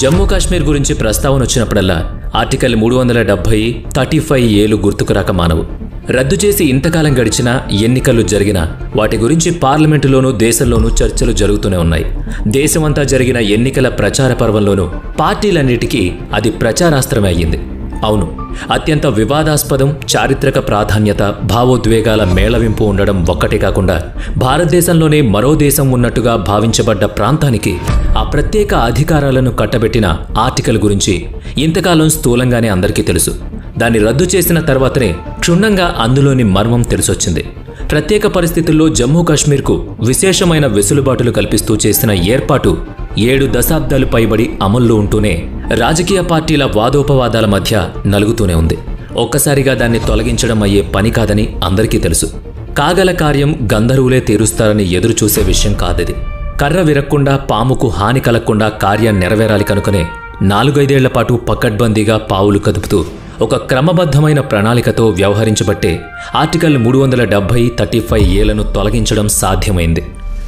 జమ్మూ కాశ్మీర్ గురించి ప్రస్తావన వచ్చినప్పుడల్లా ఆర్టికల్ 370 35 ఏలు గుర్తుకు రాక మానవు. రద్దు చేసి ఇంతకాలం గడిచినా ఎన్నికలు జరిగినా వాటి గురించి పార్లమెంటులోనూ దేశంలోనూ చర్చలు జరుగుతూనే ఉన్నాయి. దేశమంతా జరిగిన ఎన్నికల ప్రచార పర్వంలోనూ పార్టీలన్నిటికీ అది ప్రచారాస్త్రమే అయ్యింది. అవును, అత్యంత వివాదాస్పదం, చారిత్రక ప్రాధాన్యత, భావోద్వేగాల మేళవింపు ఉండడం ఒక్కటే కాకుండా భారతదేశంలోనే మరో దేశం ఉన్నట్టుగా భావించబడ్డ ప్రాంతానికి ఆ ప్రత్యేక అధికారాలను కట్టబెట్టిన ఆర్టికల్ గురించి ఇంతకాలం స్థూలంగానే అందరికీ తెలుసు. దాన్ని రద్దు చేసిన తర్వాతనే క్షుణ్ణంగా అందులోని మర్మం తెలిసొచ్చింది. ప్రత్యేక పరిస్థితుల్లో జమ్మూ కాశ్మీర్కు విశేషమైన వెసులుబాటులు కల్పిస్తూ చేసిన ఏర్పాటు 7 దశాబ్దాలు పైబడి అమల్లో ఉంటూనే రాజకీయ పార్టీల వాదోపవాదాల మధ్య నలుగుతూనే ఉంది. ఒక్కసారిగా దాన్ని తొలగించడం అయ్యే పని కాదని అందరికీ తెలుసు. కాగల కార్యం గంధర్వులే తీరుస్తారని ఎదురుచూసే విషయం కాదది. కర్ర విరక్కుండా, పాముకు హాని కలగకుండా కార్యం నెరవేరాలి కనుకనే 4-5 పాటు పకడ్బందీగా పావులు కదుపుతూ ఒక క్రమబద్ధమైన ప్రణాళికతో వ్యవహరించబట్టే ఆర్టికల్ 370 35 ఏలను తొలగించడం సాధ్యమైంది.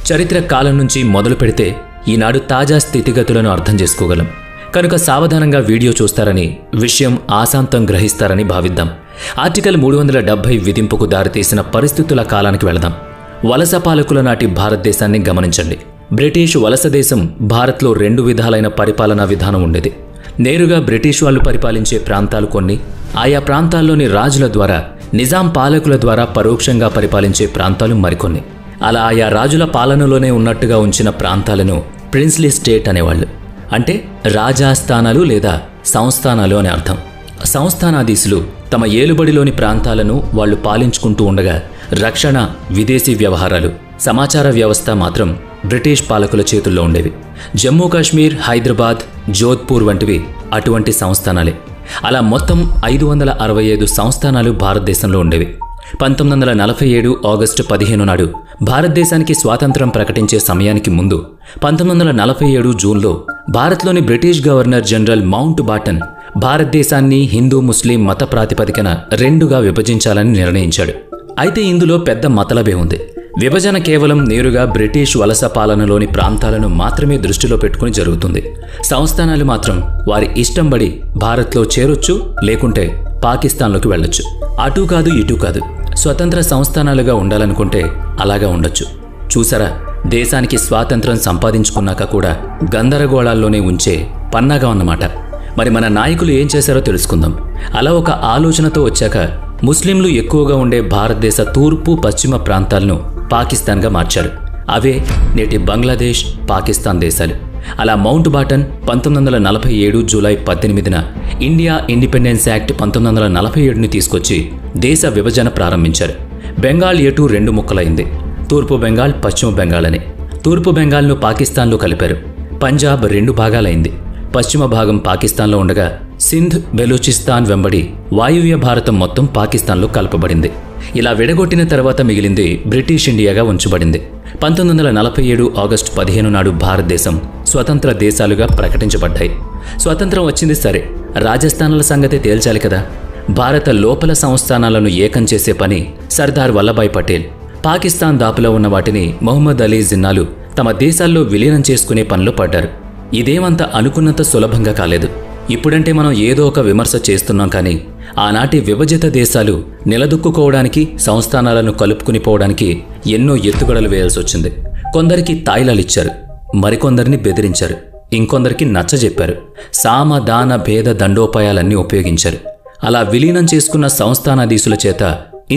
చరిత్ర కాలం నుంచి మొదలు పెడితే ఈనాడు తాజా స్థితిగతులను అర్థం చేసుకోగలం. కనుక సావధానంగా వీడియో చూస్తారని, విషయం ఆశాంతం గ్రహిస్తారని భావిద్దాం. ఆర్టికల్ 370 విధింపుకు దారితీసిన పరిస్థితుల కాలానికి వెళదాం. వలస పాలకుల నాటి భారతదేశాన్ని గమనించండి. బ్రిటిష్ వలస దేశం భారత్లో 2 విధాలైన పరిపాలనా విధానం ఉండేది. నేరుగా బ్రిటిష్ వాళ్ళు పరిపాలించే ప్రాంతాలు కొన్ని, ఆయా ప్రాంతాల్లోని రాజుల ద్వారా, నిజాం పాలకుల ద్వారా పరోక్షంగా పరిపాలించే ప్రాంతాలు మరికొన్ని. అలా ఆయా రాజుల పాలనలోనే ఉన్నట్టుగా ఉంచిన ప్రాంతాలను ప్రిన్స్లీ స్టేట్ అనేవాళ్ళు. అంటే రాజాస్థానాలు లేదా సంస్థానాలు అని అర్థం. సంస్థానాధీశులు తమ ఏలుబడిలోని ప్రాంతాలను వాళ్ళు పాలించుకుంటూ ఉండగా రక్షణ, విదేశీ వ్యవహారాలు, సమాచార వ్యవస్థ మాత్రం బ్రిటిష్ పాలకుల చేతుల్లో ఉండేవి. జమ్మూ కాశ్మీర్, హైదరాబాద్, జోధ్పూర్ వంటివి అటువంటి సంస్థానాలే. అలా మొత్తం 565 సంస్థానాలు భారతదేశంలో ఉండేవి. 1947 ఆగస్టు 15 నాడు భారతదేశానికి స్వాతంత్రం ప్రకటించే సమయానికి ముందు 1947 జూన్లో భారత్లోని బ్రిటిష్ గవర్నర్ జనరల్ మౌంట్ బాటన్ భారతదేశాన్ని హిందూ ముస్లిం మత ప్రాతిపదికన 2గా విభజించాలని నిర్ణయించాడు. అయితే ఇందులో పెద్ద మతలబే ఉంది. విభజన కేవలం నేరుగా బ్రిటిష్ వలస పాలనలోని ప్రాంతాలను మాత్రమే దృష్టిలో పెట్టుకుని జరుగుతుంది. సంస్థానాలు మాత్రం వారి ఇష్టం బడి భారత్లో చేరొచ్చు, లేకుంటే పాకిస్తాన్లోకి వెళ్ళొచ్చు. అటూ కాదు, ఇటూ కాదు. స్వతంత్ర సంస్థానాలుగా ఉండాలనుకుంటే అలాగా ఉండొచ్చు. చూసారా, దేశానికి స్వాతంత్రం సంపాదించుకున్నాక కూడా గందరగోళాల్లోనే ఉంచే పన్నాగా అన్నమాట. మరి మన నాయకులు ఏం చేశారో తెలుసుకుందాం. అలా ఒక ఆలోచనతో వచ్చాక ముస్లింలు ఎక్కువగా ఉండే భారతదేశ తూర్పు, పశ్చిమ ప్రాంతాలను పాకిస్తాన్గా మార్చారు. అవే నేటి బంగ్లాదేశ్, పాకిస్తాన్ దేశాలు. అలా మౌంట్ బాటన్ 1947 జూలై 18న ఇండియా ఇండిపెండెన్స్ యాక్ట్ 1947ని తీసుకొచ్చి దేశ విభజన ప్రారంభించారు. బెంగాల్ ఎటు 2 ముక్కలైంది. తూర్పు బెంగాల్, పశ్చిమ బెంగాల్ అని. తూర్పు బెంగాల్ను పాకిస్తాన్లో కలిపారు. పంజాబ్ 2 భాగాలైంది. పశ్చిమ భాగం పాకిస్తాన్లో ఉండగా సింధ్, బెలూచిస్తాన్ వెంబడి వాయువ్య భారతం మొత్తం పాకిస్తాన్లో కలపబడింది. ఇలా విడగొట్టిన తర్వాత మిగిలింది బ్రిటిష్ ఇండియాగా ఉంచబడింది. 1947 ఆగస్టు 15 నాడు భారతదేశం స్వతంత్ర దేశాలుగా ప్రకటించబడ్డాయి. స్వతంత్రం వచ్చింది సరే, రాజస్థానాల సంగతి తేల్చాలి కదా. భారత లోపల సంస్థానాలను ఏకం చేసే పని సర్దార్ వల్లభాయ్ పటేల్, పాకిస్తాన్ దాపులో ఉన్న వాటిని మొహమ్మద్ అలీ జిన్నాలు తమ దేశాల్లో విలీనం చేసుకునే పనిలో పడ్డారు. ఇదేమంత అనుకున్నంత సులభంగా కాలేదు. ఇప్పుడంటే మనం ఏదో ఒక విమర్శ చేస్తున్నాం, కానీ ఆనాటి విభజిత దేశాలు నిలదొక్కుకోవడానికి, సంస్థానాలను కలుపుకుని పోవడానికి ఎన్నో ఎత్తుగడలు వేయాల్సి వచ్చింది. కొందరికి తాయిలాలిచ్చారు, మరికొందరిని బెదిరించారు, ఇంకొందరికి నచ్చజెప్పారు. సామ, దాన, భేద దండోపాయాలన్నీ ఉపయోగించారు. అలా విలీనం చేసుకున్న సంస్థానాధీశుల చేత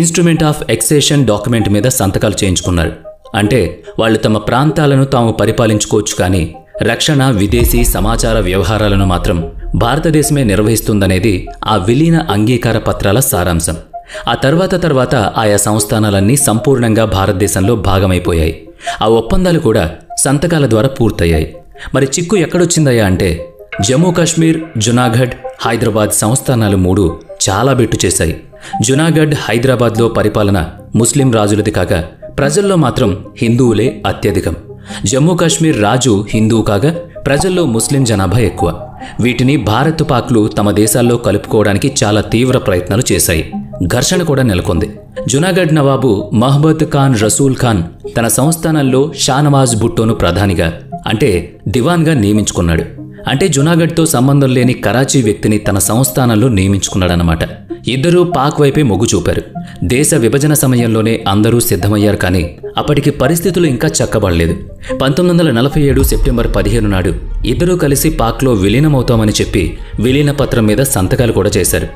ఇన్స్ట్రుమెంట్ ఆఫ్ ఎక్సేషన్ డాక్యుమెంట్ మీద సంతకాలు చేయించుకున్నారు. అంటే వాళ్ళు తమ ప్రాంతాలను తాము పరిపాలించుకోవచ్చు, కానీ రక్షణ, విదేశీ, సమాచార వ్యవహారాలను మాత్రం భారతదేశమే నిర్వహిస్తుందనేది ఆ విలీన అంగీకార పత్రాల సారాంశం. ఆ తర్వాత ఆయా సంస్థానాలన్నీ సంపూర్ణంగా భారతదేశంలో భాగమైపోయాయి. ఆ ఒప్పందాలు కూడా సంతకాల ద్వారా పూర్తయ్యాయి. మరి చిక్కు ఎక్కడొచ్చిందయ్యా అంటే, జమ్మూ కాశ్మీర్, జునాగఢ్, హైదరాబాద్ సంస్థానాలు 3 చాలా బెట్టు చేశాయి. జునాగఢ్, హైదరాబాద్లో పరిపాలన ముస్లిం రాజులది కాగా ప్రజల్లో మాత్రం హిందువులే అత్యధికం. జమ్మూ కాశ్మీర్ రాజు హిందువు కాగా ప్రజల్లో ముస్లిం జనాభా ఎక్కువ. వీటిని భారత్, పాక్లు తమ దేశాల్లో కలుపుకోవడానికి చాలా తీవ్ర ప్రయత్నాలు చేశాయి. ఘర్షణ కూడా నెలకొంది. జునాగఢ్ నవాబు మహబత్ ఖాన్ రసూల్ ఖాన్ తన సంస్థానాల్లో షానవాజ్ భుట్టోను ప్రధానిగా, అంటే దివాన్గా నియమించుకున్నాడు. అంటే జునాగఢ్తో సంబంధం లేని కరాచీ వ్యక్తిని తన సంస్థానంలో నియమించుకున్నాడనమాట. ఇద్దరూ పాక్ వైపే మొగ్గు చూపారు. దేశ విభజన సమయంలోనే అందరూ సిద్ధమయ్యారు, కానీ అప్పటికి పరిస్థితులు ఇంకా చక్కబడలేదు. 1947 సెప్టెంబర్ 15 నాడు ఇద్దరూ కలిసి పాక్లో విలీనమవుతామని చెప్పి విలీన పత్రం మీద సంతకాలు కూడా చేశారు.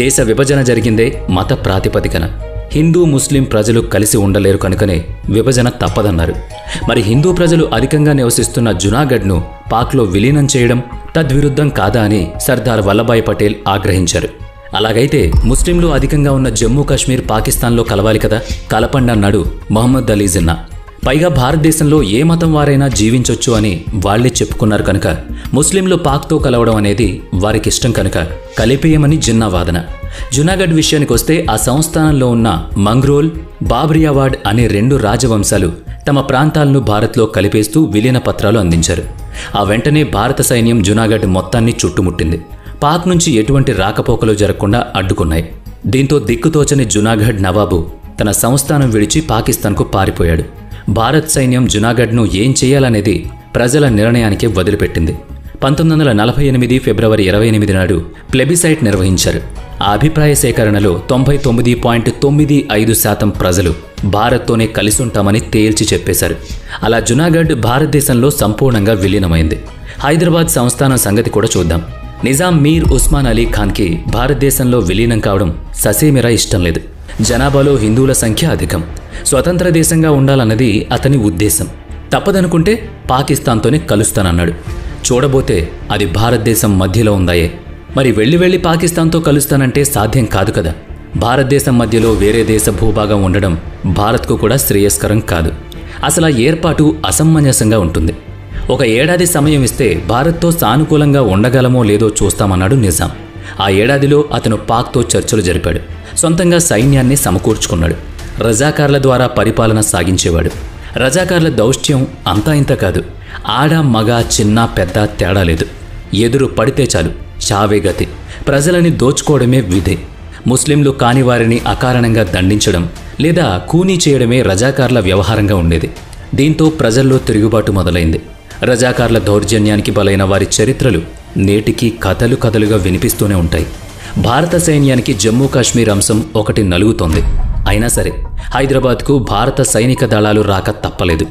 దేశ విభజన జరిగిందే మత ప్రాతిపదికన. హిందూ ముస్లిం ప్రజలు కలిసి ఉండలేరు కనుకనే విభజన తప్పదన్నారు. మరి హిందూ ప్రజలు అధికంగా నివసిస్తున్న జునాగఢ్ను పాక్లో విలీనం చేయడం తద్విరుద్ధం కాదా అని సర్దార్ వల్లభాయ్ పటేల్ ఆగ్రహించారు. అలాగైతే ముస్లింలు అధికంగా ఉన్న జమ్మూ కాశ్మీర్ పాకిస్తాన్లో కలవాలి కదా, కలపండి అన్నాడు మహమ్మద్ అలీ జిన్నా. పైగా భారతదేశంలో ఏ మతం వారైనా జీవించొచ్చు అని వాళ్లే చెప్పుకున్నారు కనుక ముస్లింలు పాక్తో కలవడం అనేది వారికిష్టం కనుక కలిపేయమని జిన్నా వాదన. జునాగఢ్ విషయానికి వస్తే ఆ సంస్థానంలో ఉన్న మంగ్రోల్, బాబ్రియావాడ్ అనే 2 రాజవంశాలు తమ ప్రాంతాలను భారత్లో కలిపేస్తూ విలీన పత్రాలు అందించారు. ఆ వెంటనే భారత సైన్యం జునాగఢ్ మొత్తాన్ని చుట్టుముట్టింది. పాక్ నుంచి ఎటువంటి రాకపోకలు జరగకుండా అడ్డుకున్నాయి. దీంతో దిక్కుతోచని జునాగఢ్ నవాబు తన సంస్థానం విడిచి పాకిస్తాన్కు పారిపోయాడు. భారత్ సైన్యం జునాగఢ్ను ఏం చేయాలనేది ప్రజల నిర్ణయానికి వదిలిపెట్టింది. 1948 ఫిబ్రవరి 28 నాడు ప్లెబిసైట్ నిర్వహించారు. ఆ అభిప్రాయ సేకరణలో 99.95% ప్రజలు భారత్తోనే కలిసుంటామని తేల్చి చెప్పేశారు. అలా జునాగఢ్ భారతదేశంలో సంపూర్ణంగా విలీనమైంది. హైదరాబాద్ సంస్థానం సంగతి కూడా చూద్దాం. నిజాం మీర్ ఉస్మాన్ అలీ ఖాన్కి భారతదేశంలో విలీనం కావడం ససేమిరా ఇష్టం లేదు. జనాభాలో హిందువుల సంఖ్య అధికం. స్వతంత్ర దేశంగా ఉండాలన్నది అతని ఉద్దేశం. తప్పదనుకుంటే పాకిస్తాన్తోనే కలుస్తానన్నాడు. చూడబోతే అది భారతదేశం మధ్యలో ఉందాయే. మరి వెళ్ళి పాకిస్తాన్తో కలుస్తానంటే సాధ్యం కాదు కదా. భారతదేశం మధ్యలో వేరే దేశ భూభాగం ఉండడం భారత్కు కూడా శ్రేయస్కరం కాదు. అసలు ఆ ఏర్పాటు అసమంజసంగా ఉంటుంది. ఒక ఏడాది సమయం ఇస్తే భారత్తో సానుకూలంగా ఉండగలమో లేదో చూస్తామన్నాడు నిజాం. ఆ ఏడాదిలో అతను పాక్తో చర్చలు జరిపాడు. సొంతంగా సైన్యాన్ని సమకూర్చుకున్నాడు. రజాకార్ల ద్వారా పరిపాలన సాగించేవాడు. రజాకార్ల దౌష్ట్యం అంతా ఇంత కాదు. ఆడ మగ చిన్న పెద్ద తేడా లేదు. ఎదురు పడితే చాలు చావే గతి. ప్రజలని దోచుకోవడమే విధి. ముస్లింలు కాని వారిని అకారణంగా దండించడం లేదా కూనీ చేయడమే రజాకార్ల వ్యవహారంగా ఉండేది. దీంతో ప్రజల్లో తిరుగుబాటు మొదలైంది. రజాకార్ల దౌర్జన్యానికి బలైన వారి చరిత్రలు నేటికి కథలుగా వినిపిస్తూనే ఉంటాయి. భారత సైన్యానికి జమ్మూ కాశ్మీర్ అంశం ఒకటి నలుగుతోంది. అయినా సరే హైదరాబాద్కు భారత సైనిక దళాలు రాక తప్పలేదు.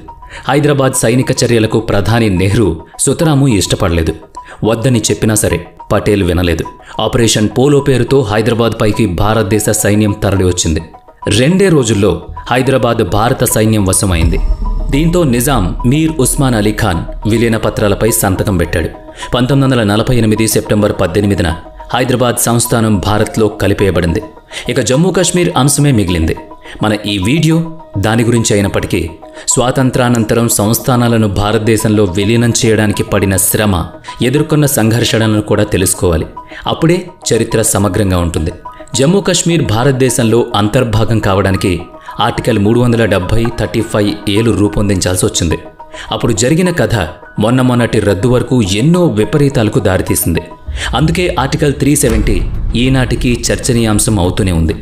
హైదరాబాద్ సైనిక చర్యలకు ప్రధాని నెహ్రూ సుతరాము ఇష్టపడలేదు. వద్దని చెప్పినా సరే పటేల్ వినలేదు. ఆపరేషన్ పోలో పేరుతో హైదరాబాద్ పైకి భారతదేశ సైన్యం తరలివచ్చింది. 2 రోజుల్లో హైదరాబాద్ భారత సైన్యం వశమైంది. దీంతో నిజాం మీర్ ఉస్మాన్ అలీ ఖాన్ విలీన పత్రాలపై సంతకం పెట్టాడు. 1948 సెప్టెంబర్ 18న హైదరాబాద్ సంస్థానం భారత్లో కలిపేయబడింది. ఇక జమ్మూ కాశ్మీర్ అంశమే మిగిలింది. మన ఈ వీడియో దాని గురించి అయినప్పటికీ స్వాతంత్రానంతరం సంస్థానాలను భారతదేశంలో విలీనం చేయడానికి పడిన శ్రమ, ఎదుర్కొన్న సంఘర్షణలను కూడా తెలుసుకోవాలి. అప్పుడే చరిత్ర సమగ్రంగా ఉంటుంది. జమ్మూ కాశ్మీర్ భారతదేశంలో అంతర్భాగం కావడానికి ఆర్టికల్ 370-35 రూపొందించాల్సి వచ్చింది. అప్పుడు జరిగిన కథ మొన్నటి రద్దు వరకు ఎన్నో విపరీతాలకు దారితీసింది. అందుకే ఆర్టికల్ 370 ఈనాటికి చర్చనీయాంశం అవుతూనే ఉంది.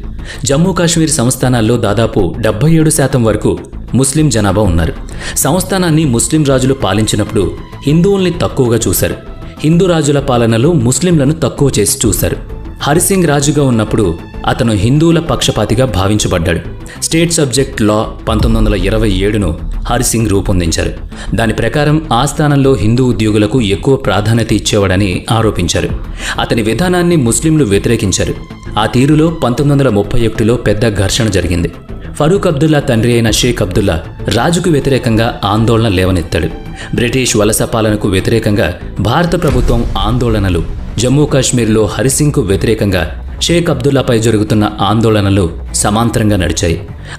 జమ్మూ కాశ్మీర్ సంస్థానాల్లో దాదాపు 77% వరకు ముస్లిం జనాభా ఉన్నారు. సంస్థానాన్ని ముస్లిం రాజులు పాలించినప్పుడు హిందువుల్ని తక్కువగా చూశారు. హిందూ రాజుల పాలనలో ముస్లింలను తక్కువ చేసి చూశారు. హరిసింగ్ రాజుగా ఉన్నప్పుడు అతను హిందువుల పక్షపాతిగా భావించబడ్డాడు. స్టేట్ సబ్జెక్ట్ లా 1927ను హరిసింగ్ రూపొందించారు. దాని ప్రకారం ఆ స్థానంలో హిందూ ఉద్యోగులకు ఎక్కువ ప్రాధాన్యత ఇచ్చేవాడని ఆరోపించారు. అతని విధానాన్ని ముస్లింలు వ్యతిరేకించారు. ఆ తీరులో 1931లో పెద్ద ఘర్షణ జరిగింది. ఫరూక్ అబ్దుల్లా తండ్రి అయిన షేక్ అబ్దుల్లా రాజుకు వ్యతిరేకంగా ఆందోళన లేవనెత్తాడు. బ్రిటిష్ వలస పాలనకు వ్యతిరేకంగా భారత ప్రభుత్వం ఆందోళనలు, జమ్మూ కాశ్మీర్లో హరిసింగ్కు వ్యతిరేకంగా షేక్ అబ్దుల్లాపై జరుగుతున్న ఆందోళనలు సమాంతరంగా నడిచాయి.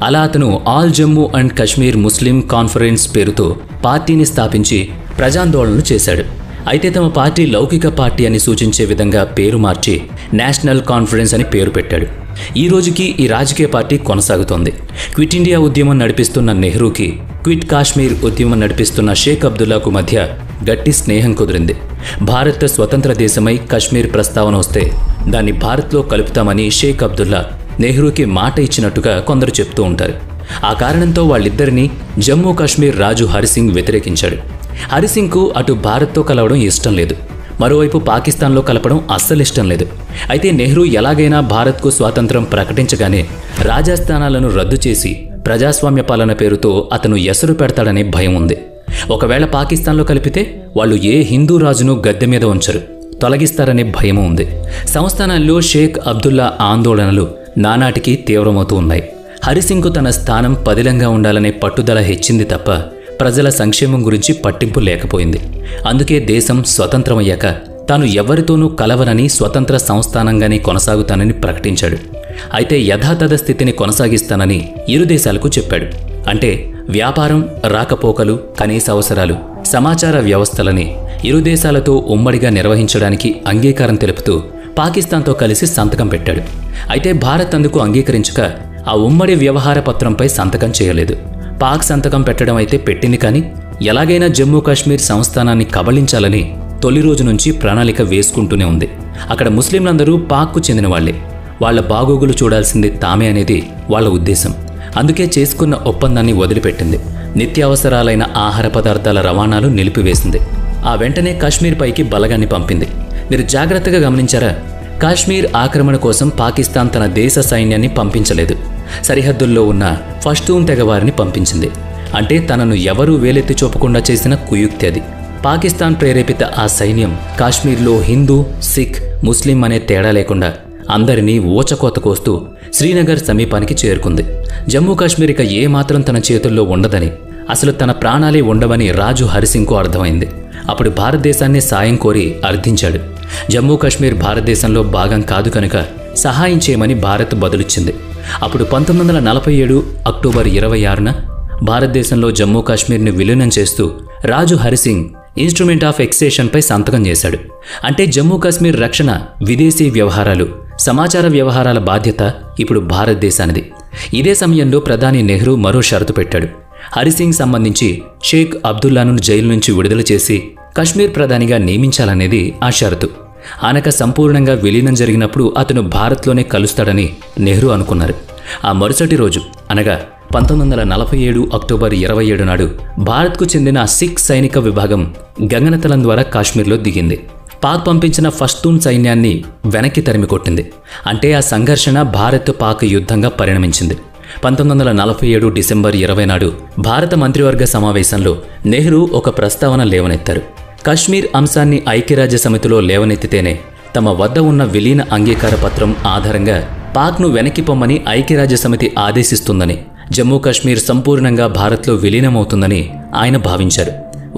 అలా అతను all Jammu and Kashmir Muslim conference పేరుతో పార్టీని స్థాపించి ప్రజాందోళనలు చేశాడు. అయితే తమ పార్టీ లౌకిక పార్టీ అని సూచించే విధంగా పేరు మార్చి నేషనల్ కాన్ఫరెన్స్ అని పేరు పెట్టాడు. ఈ రోజుకి ఈ రాజకీయ పార్టీ కొనసాగుతోంది. క్విట్ ఇండియా ఉద్యమం నడిపిస్తున్న నెహ్రూకి క్విట్ కాశ్మీర్ ఉద్యమం నడిపిస్తున్న షేక్ అబ్దుల్లాకు మధ్య గట్టి స్నేహం కుదిరింది. భారత్ స్వతంత్ర దేశమై కశ్మీర్ ప్రస్తావన వస్తే దాన్ని భారత్లో కలుపుతామని షేక్ అబ్దుల్లా నెహ్రూకి మాట ఇచ్చినట్టుగా కొందరు చెప్తూ ఉంటారు. ఆ కారణంతో వాళ్ళిద్దరినీ జమ్మూ కాశ్మీర్ రాజు హరిసింగ్ వ్యతిరేకించాడు. హరిసింగ్కు అటు భారత్తో కలవడం ఇష్టం లేదు. మరోవైపు పాకిస్తాన్లో కలపడం అస్సలు ఇష్టం లేదు. అయితే నెహ్రూ ఎలాగైనా భారత్కు స్వాతంత్రం ప్రకటించగానే రాజస్థానాలను రద్దు చేసి ప్రజాస్వామ్య పాలన పేరుతో అతను ఎసరు పెడతాడనే భయం ఉంది. ఒకవేళ పాకిస్తాన్లో కలిపితే వాళ్ళు ఏ హిందూ రాజును గద్దె మీద ఉంచరు, తొలగిస్తారనే భయము ఉంది. సంస్థానాల్లో షేక్ అబ్దుల్లా ఆందోళనలు నానాటికి తీవ్రమవుతూ ఉన్నాయి. హరిసింగ్కు తన స్థానం పదిలంగా ఉండాలనే పట్టుదల హెచ్చింది తప్ప ప్రజల సంక్షేమం గురించి పట్టింపు లేకపోయింది. అందుకే దేశం స్వతంత్రమయ్యాక తాను ఎవరితోనూ కలవనని స్వతంత్ర సంస్థానంగానే కొనసాగుతానని ప్రకటించాడు. అయితే యథాతథ స్థితిని కొనసాగిస్తానని ఇరు దేశాలకు చెప్పాడు. అంటే వ్యాపారం, రాకపోకలు, కనీస అవసరాలు, సమాచార వ్యవస్థలని ఇరు దేశాలతో ఉమ్మడిగా నిర్వహించడానికి అంగీకారం తెలుపుతూ పాకిస్తాన్తో కలిసి సంతకం పెట్టాడు. అయితే భారత్ అందుకు అంగీకరించక ఆ ఉమ్మడి వ్యవహార పత్రంపై సంతకం చేయలేదు. పాక్ సంతకం పెట్టడం అయితే పెట్టింది, కానీ ఎలాగైనా జమ్మూ కాశ్మీర్ సంస్థానాన్ని కబళించాలని తొలి రోజు నుంచి ప్రణాళిక వేసుకుంటూనే ఉంది. అక్కడ ముస్లింలందరూ పాక్కు చెందిన వాళ్లే, వాళ్ల బాగోగులు చూడాల్సింది తామే అనేది వాళ్ల ఉద్దేశం. అందుకే చేసుకున్న ఒప్పందాన్ని వదిలిపెట్టింది. నిత్యావసరాలైన ఆహార పదార్థాల రవాణాలు నిలిపివేసింది. ఆ వెంటనే కాశ్మీర్ పైకి బలగాన్ని పంపింది. మీరు జాగ్రత్తగా గమనించారా? కాశ్మీర్ ఆక్రమణ కోసం పాకిస్తాన్ తన దేశ సైన్యాన్ని పంపించలేదు. సరిహద్దుల్లో ఉన్న పష్తూన్ తెగవారిని పంపించింది. అంటే తనను ఎవరూ వేలెత్తి చూపకుండా చేసిన కుయుక్తి అది. పాకిస్తాన్ ప్రేరేపిత ఆ సైన్యం కాశ్మీర్లో హిందూ, సిక్, ముస్లిం అనే తేడా లేకుండా అందరినీ ఊచకోత కోస్తూ శ్రీనగర్ సమీపానికి చేరుకుంది. జమ్మూ కాశ్మీర్ ఇక ఏమాత్రం తన చేతుల్లో ఉండదని, అసలు తన ప్రాణాలే ఉండవని రాజు హరిసింగ్కు అర్థమైంది. అప్పుడు భారతదేశాన్ని సాయం కోరి అర్థించాడు. జమ్మూ కాశ్మీర్ భారతదేశంలో భాగం కాదు కనుక సహాయం చేయమని భారత్ బదులిచ్చింది. అప్పుడు 1947 అక్టోబర్ 26న భారతదేశంలో జమ్మూ కాశ్మీర్ని విలీనం చేస్తూ రాజు హరిసింగ్ ఇన్స్ట్రుమెంట్ ఆఫ్ ఎక్సేషన్పై సంతకం చేశాడు. అంటే జమ్మూ కాశ్మీర్ రక్షణ, విదేశీ వ్యవహారాలు, సమాచార వ్యవహారాల బాధ్యత ఇప్పుడు భారతదేశానిది. ఇదే సమయంలో ప్రధాని నెహ్రూ మరో షరతు పెట్టాడు. హరిసింగ్ సంబంధించి షేక్ అబ్దుల్లాను జైలు నుంచి విడుదల చేసి కశ్మీర్ ప్రధానిగా నియమించాలనేది ఆ షరతు. ఆనక సంపూర్ణంగా విలీనం జరిగినప్పుడు అతను భారత్లోనే కలుస్తాడని నెహ్రూ అనుకున్నారు. ఆ మరుసటి రోజు అనగా 1947 అక్టోబర్ 27 నాడు భారత్కు చెందిన సిక్ సైనిక విభాగం గగనతలం ద్వారా కాశ్మీర్లో దిగింది. పాక్ పంపించిన పష్తూన్ సైన్యాన్ని వెనక్కి తరిమి కొట్టింది. అంటే ఆ సంఘర్షణ భారత్ పాక్ యుద్ధంగా పరిణమించింది. 1947 డిసెంబర్ 20 నాడు భారత మంత్రివర్గ సమావేశంలో నెహ్రూ ఒక ప్రస్తావన లేవనెత్తారు. కశ్మీర్ అంశాన్ని ఐక్యరాజ్య సమితిలో లేవనెత్తితేనే తమ వద్ద ఉన్న విలీన అంగీకార పత్రం ఆధారంగా పాక్ను వెనక్కి పొమ్మని ఐక్యరాజ్య సమితి ఆదేశిస్తుందని, జమ్మూ కాశ్మీర్ సంపూర్ణంగా భారత్లో విలీనమవుతుందని ఆయన భావించారు.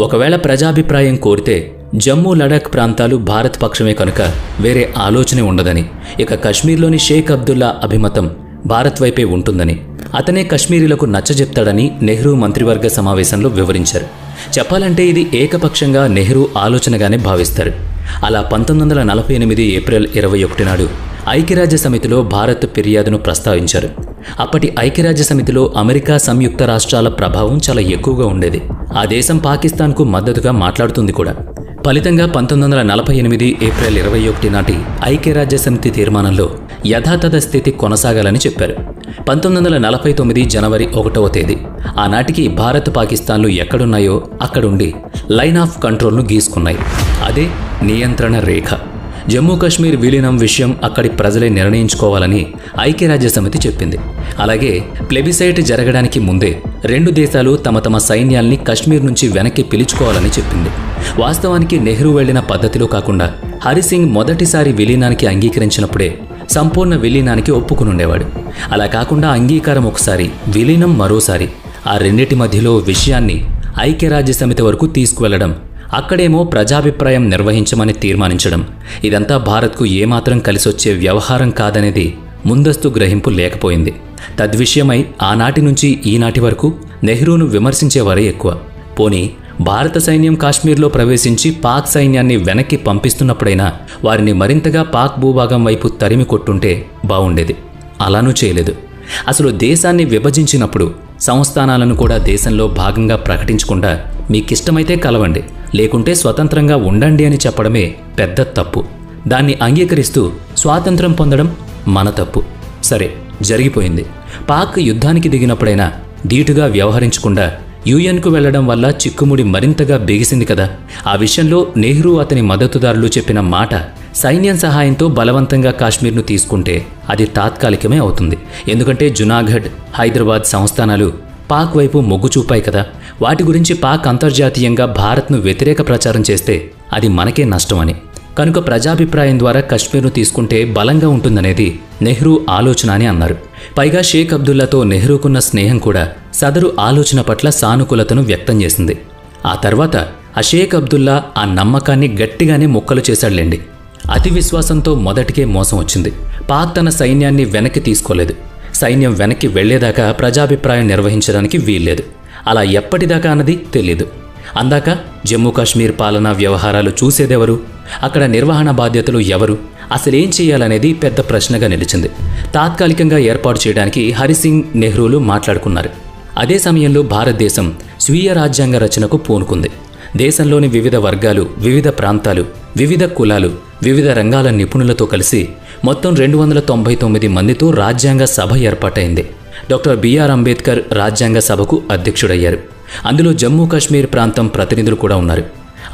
ఒకవేళ ప్రజాభిప్రాయం కోరితే జమ్మూ, లడాక్ ప్రాంతాలు భారత్ పక్షమే కనుక వేరే ఆలోచనే ఉండదని, ఇక కశ్మీర్లోని షేక్ అబ్దుల్లా అభిమతం భారత్ వైపే ఉంటుందని, అతనే కశ్మీరీలకు నచ్చజెప్తాడని నెహ్రూ మంత్రివర్గ సమావేశంలో వివరించారు. చెప్పాలంటే ఇది ఏకపక్షంగా నెహ్రూ ఆలోచనగానే భావిస్తారు. అలా 1948 ఏప్రిల్ 21 నాడు ఐక్యరాజ్య సమితిలో భారత్ ఫిర్యాదును ప్రస్తావించారు. అప్పటి ఐక్యరాజ్య సమితిలో అమెరికా సంయుక్త రాష్ట్రాల ప్రభావం చాలా ఎక్కువగా ఉండేది. ఆ దేశం పాకిస్తాన్కు మద్దతుగా మాట్లాడుతుంది కూడా. ఫలితంగా 1948 ఏప్రిల్ 21 నాటి ఐక్యరాజ్య సమితి తీర్మానంలో యథాతథ స్థితి కొనసాగాలని చెప్పారు. 1949 జనవరి 1వ తేదీ ఆనాటికి భారత్, పాకిస్తాన్లు ఎక్కడున్నాయో అక్కడుండి లైన్ ఆఫ్ కంట్రోల్ను గీసుకున్నాయి. అదే నియంత్రణ రేఖ. జమ్మూ కాశ్మీర్ విలీనం విషయం అక్కడి ప్రజలే నిర్ణయించుకోవాలని ఐక్యరాజ్య సమితి చెప్పింది. అలాగే ప్లెబిసైట్ జరగడానికి ముందే రెండు దేశాలు తమ తమ సైన్యాల్ని కశ్మీర్ నుంచి వెనక్కి పిలుచుకోవాలని చెప్పింది. వాస్తవానికి నెహ్రూ వెళ్లిన పద్ధతిలో కాకుండా హరిసింగ్ మొదటిసారి విలీనానికి అంగీకరించినప్పుడే సంపూర్ణ విలీనానికి ఒప్పుకునుండేవాడు. అలా కాకుండా అంగీకారం ఒకసారి, విలీనం మరోసారి, ఆ రెండింటి మధ్యలో విషయాన్ని ఐక్యరాజ్య సమితి వరకు తీసుకువెళ్లడం, అక్కడేమో ప్రజాభిప్రాయం నిర్వహించమని తీర్మానించడం, ఇదంతా భారత్కు ఏమాత్రం కలిసొచ్చే వ్యవహారం కాదనేది ముందస్తు గ్రహింపు లేకపోయింది. తద్విషయమై ఆనాటి నుంచి ఈనాటి వరకు నెహ్రూను విమర్శించేవారే ఎక్కువ. పోనీ భారత సైన్యం కాశ్మీర్లో ప్రవేశించి పాక్ సైన్యాన్ని వెనక్కి పంపిస్తున్నప్పుడైనా వారిని మరింతగా పాక్ భూభాగం వైపు తరిమి కొట్టుంటే బావుండేది. అలానూ చేయలేదు. అసలు దేశాన్ని విభజించినప్పుడు సంస్థానాలను కూడా దేశంలో భాగంగా ప్రకటించకుండా మీకిష్టమైతే కలవండి, లేకుంటే స్వతంత్రంగా ఉండండి అని చెప్పడమే పెద్ద తప్పు. దాన్ని అంగీకరిస్తూ స్వాతంత్రం పొందడం మన తప్పు. సరే, జరిగిపోయింది. పాక్ యుద్ధానికి దిగినప్పుడైనా ధీటుగా వ్యవహరించకుండా యుఎన్కు వెళ్లడం వల్ల చిక్కుముడి మరింతగా బిగిసింది కదా. ఆ విషయంలో నెహ్రూ అతని మద్దతుదారులు చెప్పిన మాట సైన్యం సహాయంతో బలవంతంగా కాశ్మీర్ను తీసుకుంటే అది తాత్కాలికమే అవుతుంది. ఎందుకంటే జునాగఢ్, హైదరాబాద్ సంస్థానాలు పాక్ వైపు మొగ్గు చూపాయి కదా. వాటి గురించి పాక్ అంతర్జాతీయంగా భారత్ను వ్యతిరేక ప్రచారం చేస్తే అది మనకే నష్టమని. కనుక ప్రజాభిప్రాయం ద్వారా కశ్మీర్ను తీసుకుంటే బలంగా ఉంటుందనేది నెహ్రూ ఆలోచన అని అన్నారు. పైగా షేక్ అబ్దుల్లాతో నెహ్రూకున్న స్నేహం కూడా సదరు ఆలోచన పట్ల సానుకూలతను వ్యక్తం చేసింది. ఆ తర్వాత ఆ షేక్ అబ్దుల్లా ఆ నమ్మకాన్ని గట్టిగానే ముక్కలు చేశాడులేండి. అతి విశ్వాసంతో మొదటికే మోసం వచ్చింది. పాక్ తన సైన్యాన్ని వెనక్కి తీసుకోలేదు. సైన్యం వెనక్కి వెళ్లేదాకా ప్రజాభిప్రాయం నిర్వహించడానికి వీల్లేదు. అలా ఎప్పటిదాకా అన్నది తెలీదు. అందాక జమ్మూ కాశ్మీర్ పాలనా వ్యవహారాలు చూసేదెవరు, అక్కడ నిర్వహణ బాధ్యతలు ఎవరు, అసలేం చేయాలనేది పెద్ద ప్రశ్నగా నిలిచింది. తాత్కాలికంగా ఏర్పాటు చేయడానికి హరిసింగ్, నెహ్రూలు మాట్లాడుకున్నారు. అదే సమయంలో భారతదేశం స్వీయ రాజ్యాంగ రచనకు పూనుకుంది. దేశంలోని వివిధ వర్గాలు, వివిధ ప్రాంతాలు, వివిధ కులాలు, వివిధ రంగాల నిపుణులతో కలిసి మొత్తం 299 మందితో రాజ్యాంగ సభ ఏర్పాటైంది. డాక్టర్ బిఆర్ అంబేద్కర్ రాజ్యాంగ సభకు అధ్యక్షుడయ్యారు. అందులో జమ్మూ కాశ్మీర్ ప్రాంతం ప్రతినిధులు కూడా ఉన్నారు.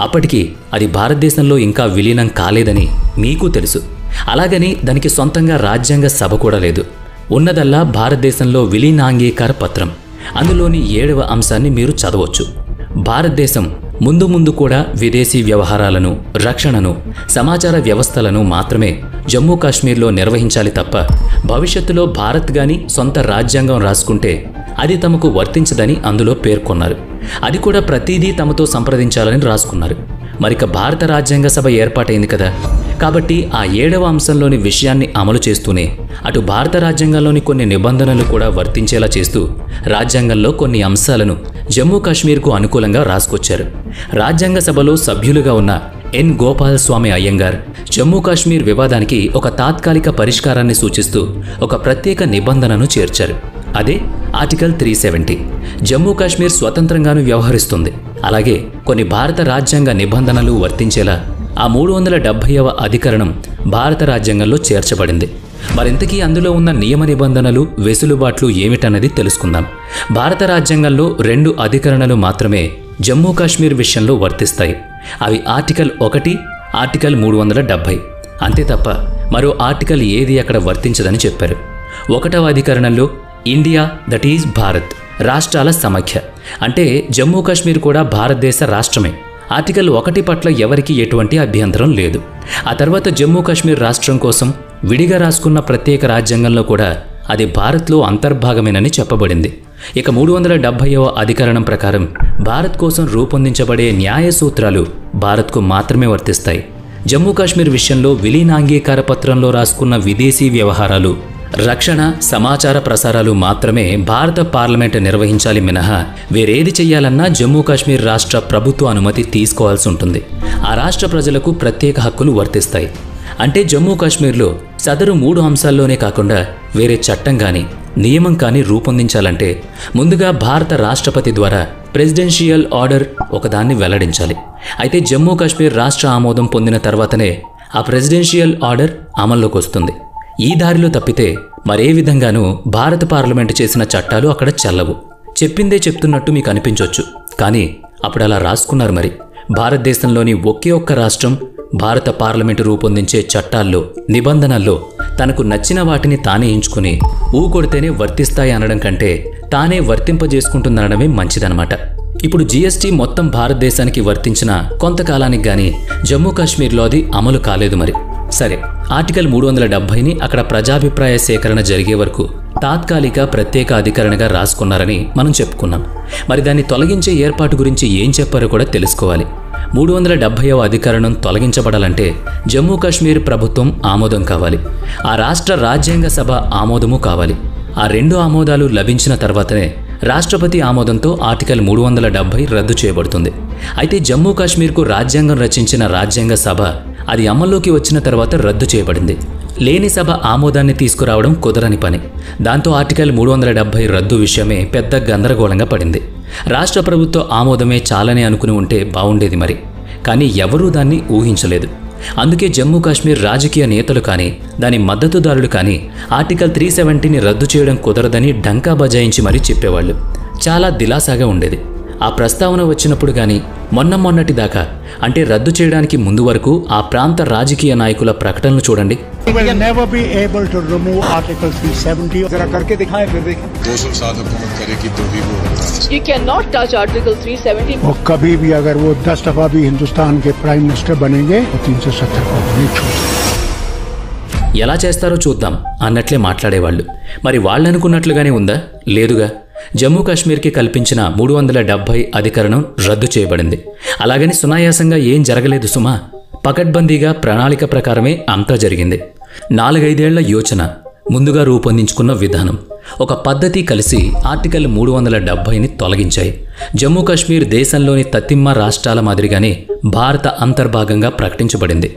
అప్పటికి అది భారతదేశంలో ఇంకా విలీనం కాలేదని మీకు తెలుసు. అలాగని దానికి సొంతంగా రాజ్యాంగ సభ కూడా లేదు. ఉన్నదల్లా భారతదేశంలో విలీనాంగీకార పత్రం. అందులోని 7వ అంశాన్ని మీరు చదవచ్చు. భారతదేశం ముందు ముందు కూడా విదేశీ వ్యవహారాలను, రక్షణను, సమాచార వ్యవస్థలను మాత్రమే జమ్మూ కాశ్మీర్లో నిర్వహించాలి తప్ప భవిష్యత్తులో భారత్ గాని సొంత రాజ్యాంగం రాసుకుంటే అది తమకు వర్తించదని అందులో పేర్కొన్నారు. అది కూడా ప్రతిదీ తమతో సంప్రదించాలని రాసుకున్నారు. మరిక భారత రాజ్యాంగ సభ ఏర్పాటైంది కదా. కాబట్టి ఆ 7వ అంశంలోని విషయాన్ని అమలు చేస్తూనే అటు భారత రాజ్యాంగంలోని కొన్ని నిబంధనలు కూడా వర్తించేలా చేస్తూ రాజ్యాంగంలో కొన్ని అంశాలను జమ్మూ కాశ్మీర్కు అనుకూలంగా రాసుకొచ్చారు. రాజ్యాంగ సభలో సభ్యులుగా ఉన్న ఎన్ గోపాల్ స్వామి అయ్యంగార్ జమ్మూ కాశ్మీర్ వివాదానికి ఒక తాత్కాలిక పరిష్కారాన్ని సూచిస్తూ ఒక ప్రత్యేక నిబంధనను చేర్చారు. అదే ఆర్టికల్ 370. జమ్మూ కాశ్మీర్ స్వతంత్రంగాను వ్యవహరిస్తుంది. అలాగే కొన్ని భారత రాజ్యాంగ నిబంధనలు వర్తించేలా ఆ 370వ అధికరణం భారత రాజ్యాంగంలో చేర్చబడింది. మరింతకీ అందులో ఉన్న నియమ నిబంధనలు, వెసులుబాట్లు ఏమిటన్నది తెలుసుకుందాం. భారత రాజ్యాంగంలో 2 అధికరణలు మాత్రమే జమ్మూ కాశ్మీర్ విషయంలో వర్తిస్తాయి. అవి ఆర్టికల్ 1, ఆర్టికల్ 370. అంతే తప్ప మరో ఆర్టికల్ ఏది అక్కడ వర్తించదని చెప్పారు. 1వ అధికరణంలో ఇండియా, దట్ ఈజ్ భారత్, రాష్ట్రాల సమైక్య, అంటే జమ్మూ కాశ్మీర్ కూడా భారతదేశ రాష్ట్రమే. ఆర్టికల్ 1 పట్ల ఎవరికి ఎటువంటి అభ్యంతరం లేదు. ఆ తర్వాత జమ్మూ కాశ్మీర్ రాష్ట్రం కోసం విడిగా రాసుకున్న ప్రత్యేక రాజ్యాంగంలో కూడా అది భారత్లో అంతర్భాగమేనని చెప్పబడింది. ఇక 370వ అధికరణం ప్రకారం భారత్ కోసం రూపొందించబడే న్యాయ సూత్రాలు భారత్కు మాత్రమే వర్తిస్తాయి. జమ్మూ కాశ్మీర్ విషయంలో విలీనాంగీకార పత్రంలో రాసుకున్న విదేశీ వ్యవహారాలు, రక్షణ, సమాచార ప్రసారాలు మాత్రమే భారత పార్లమెంటు నిర్వహించాలి మినహా వేరేది చెయ్యాలన్నా జమ్మూ కాశ్మీర్ రాష్ట్ర ప్రభుత్వ అనుమతి తీసుకోవాల్సి ఉంటుంది. ఆ రాష్ట్ర ప్రజలకు ప్రత్యేక హక్కులు వర్తిస్తాయి. అంటే జమ్మూ కాశ్మీర్లో సదరు 3 అంశాల్లోనే కాకుండా వేరే చట్టం కానీ, నియమం కానీ రూపొందించాలంటే ముందుగా భారత రాష్ట్రపతి ద్వారా ప్రెసిడెన్షియల్ ఆర్డర్ ఒకదాన్ని వెల్లడించాలి. అయితే జమ్మూ కాశ్మీర్ రాష్ట్ర ఆమోదం పొందిన తర్వాతనే ఆ ప్రెసిడెన్షియల్ ఆర్డర్ అమల్లోకి వస్తుంది. ఈ దారిలో తప్పితే మరే విధంగానూ భారత పార్లమెంటు చేసిన చట్టాలు అక్కడ చెల్లవు. చెప్పిందే చెప్తున్నట్టు మీకు అనిపించవచ్చు, కానీ అప్పుడు అలా రాసుకున్నారు. మరి భారతదేశంలోని ఒకే ఒక్క రాష్ట్రం భారత పార్లమెంటు రూపొందించే చట్టాల్లో, నిబంధనల్లో తనకు నచ్చిన వాటిని తానే ఎంచుకుని ఊకొడితేనే వర్తిస్తాయి అనడం కంటే తానే వర్తింపజేసుకుంటుందనడమే మంచిదన్నమాట. ఇప్పుడు జీఎస్టీ మొత్తం భారతదేశానికి వర్తించిన కొంతకాలానికి గానీ జమ్మూ కాశ్మీర్లో అది అమలు కాలేదు. మరి సరే, ఆర్టికల్ 370ని అక్కడ ప్రజాభిప్రాయ సేకరణ జరిగే వరకు తాత్కాలిక ప్రత్యేక అధికరణగా రాసుకున్నారని మనం చెప్పుకున్నాం. మరి దాన్ని తొలగించే ఏర్పాటు గురించి ఏం చెప్పారో కూడా తెలుసుకోవాలి. 370వ అధికరణం తొలగించబడాలంటే జమ్మూ కాశ్మీర్ ప్రభుత్వం ఆమోదం కావాలి. ఆ రాష్ట్ర రాజ్యాంగ సభ ఆమోదము కావాలి. ఆ 2 ఆమోదాలు లభించిన తర్వాతనే రాష్ట్రపతి ఆమోదంతో ఆర్టికల్ 370 రద్దు చేయబడుతుంది. అయితే జమ్మూ కాశ్మీర్కు రాజ్యాంగం రచించిన రాజ్యాంగ సభ అది అమల్లోకి వచ్చిన తర్వాత రద్దు చేయబడింది. లేని సభ ఆమోదాన్ని తీసుకురావడం కుదరని పని. దాంతో ఆర్టికల్ 370 రద్దు విషయమే పెద్ద గందరగోళంగా పడింది. రాష్ట్ర ప్రభుత్వ ఆమోదమే చాలని అనుకుని ఉంటే బాగుండేది మరి. కానీ ఎవరూ దాన్ని ఊహించలేదు. అందుకే జమ్మూ కాశ్మీర్ రాజకీయ నేతలు కానీ, దాని మద్దతుదారులు కానీ ఆర్టికల్ 370ని రద్దు చేయడం కుదరదని డంకా బజాయించి మరీ చెప్పేవాళ్ళు. చాలా దిలాసాగా ఉండేది. ఆ ప్రస్తావన వచ్చినప్పుడు గాని మొన్నటి దాకా అంటే రద్దు చేయడానికి ముందు వరకు ఆ ప్రాంత రాజకీయ నాయకుల ప్రకటనలు చూడండి. We will never be able to remove Article 370. जरा करके दिखाएं फिर देखें. 200 साल हुकूमत करेगी तो भी वो You cannot touch Article 370. वो कभी भी अगर वो 10 दफा भी हिंदुस्तान के प्राइम मिनिस्टर बनेंगे तो 370 को नहीं छोड़ सकते. ఎలా చేస్తారో చూద్దాం అన్నట్లే మాట్లాడేవాళ్ళు. మరి వాళ్ళనుకున్నట్లుగానే ఉందా? లేదుగా. జమ్మూ కాశ్మీర్కి కల్పించిన 370 అధికరణం రద్దు చేయబడింది. అలాగని సునాయాసంగా ఏం జరగలేదు సుమా. పకడ్బందీగా ప్రణాళిక ప్రకారమే అంతా జరిగింది. 4-5 ఏళ్ల యోచన, ముందుగా రూపొందించుకున్న విధానం, ఒక పద్ధతి కలిసి ఆర్టికల్ 370ని తొలగించాయి. జమ్మూ కాశ్మీర్ దేశంలోని తతిమ్మ రాష్ట్రాల మాదిరిగానే భారత అంతర్భాగంగా ప్రకటించబడింది.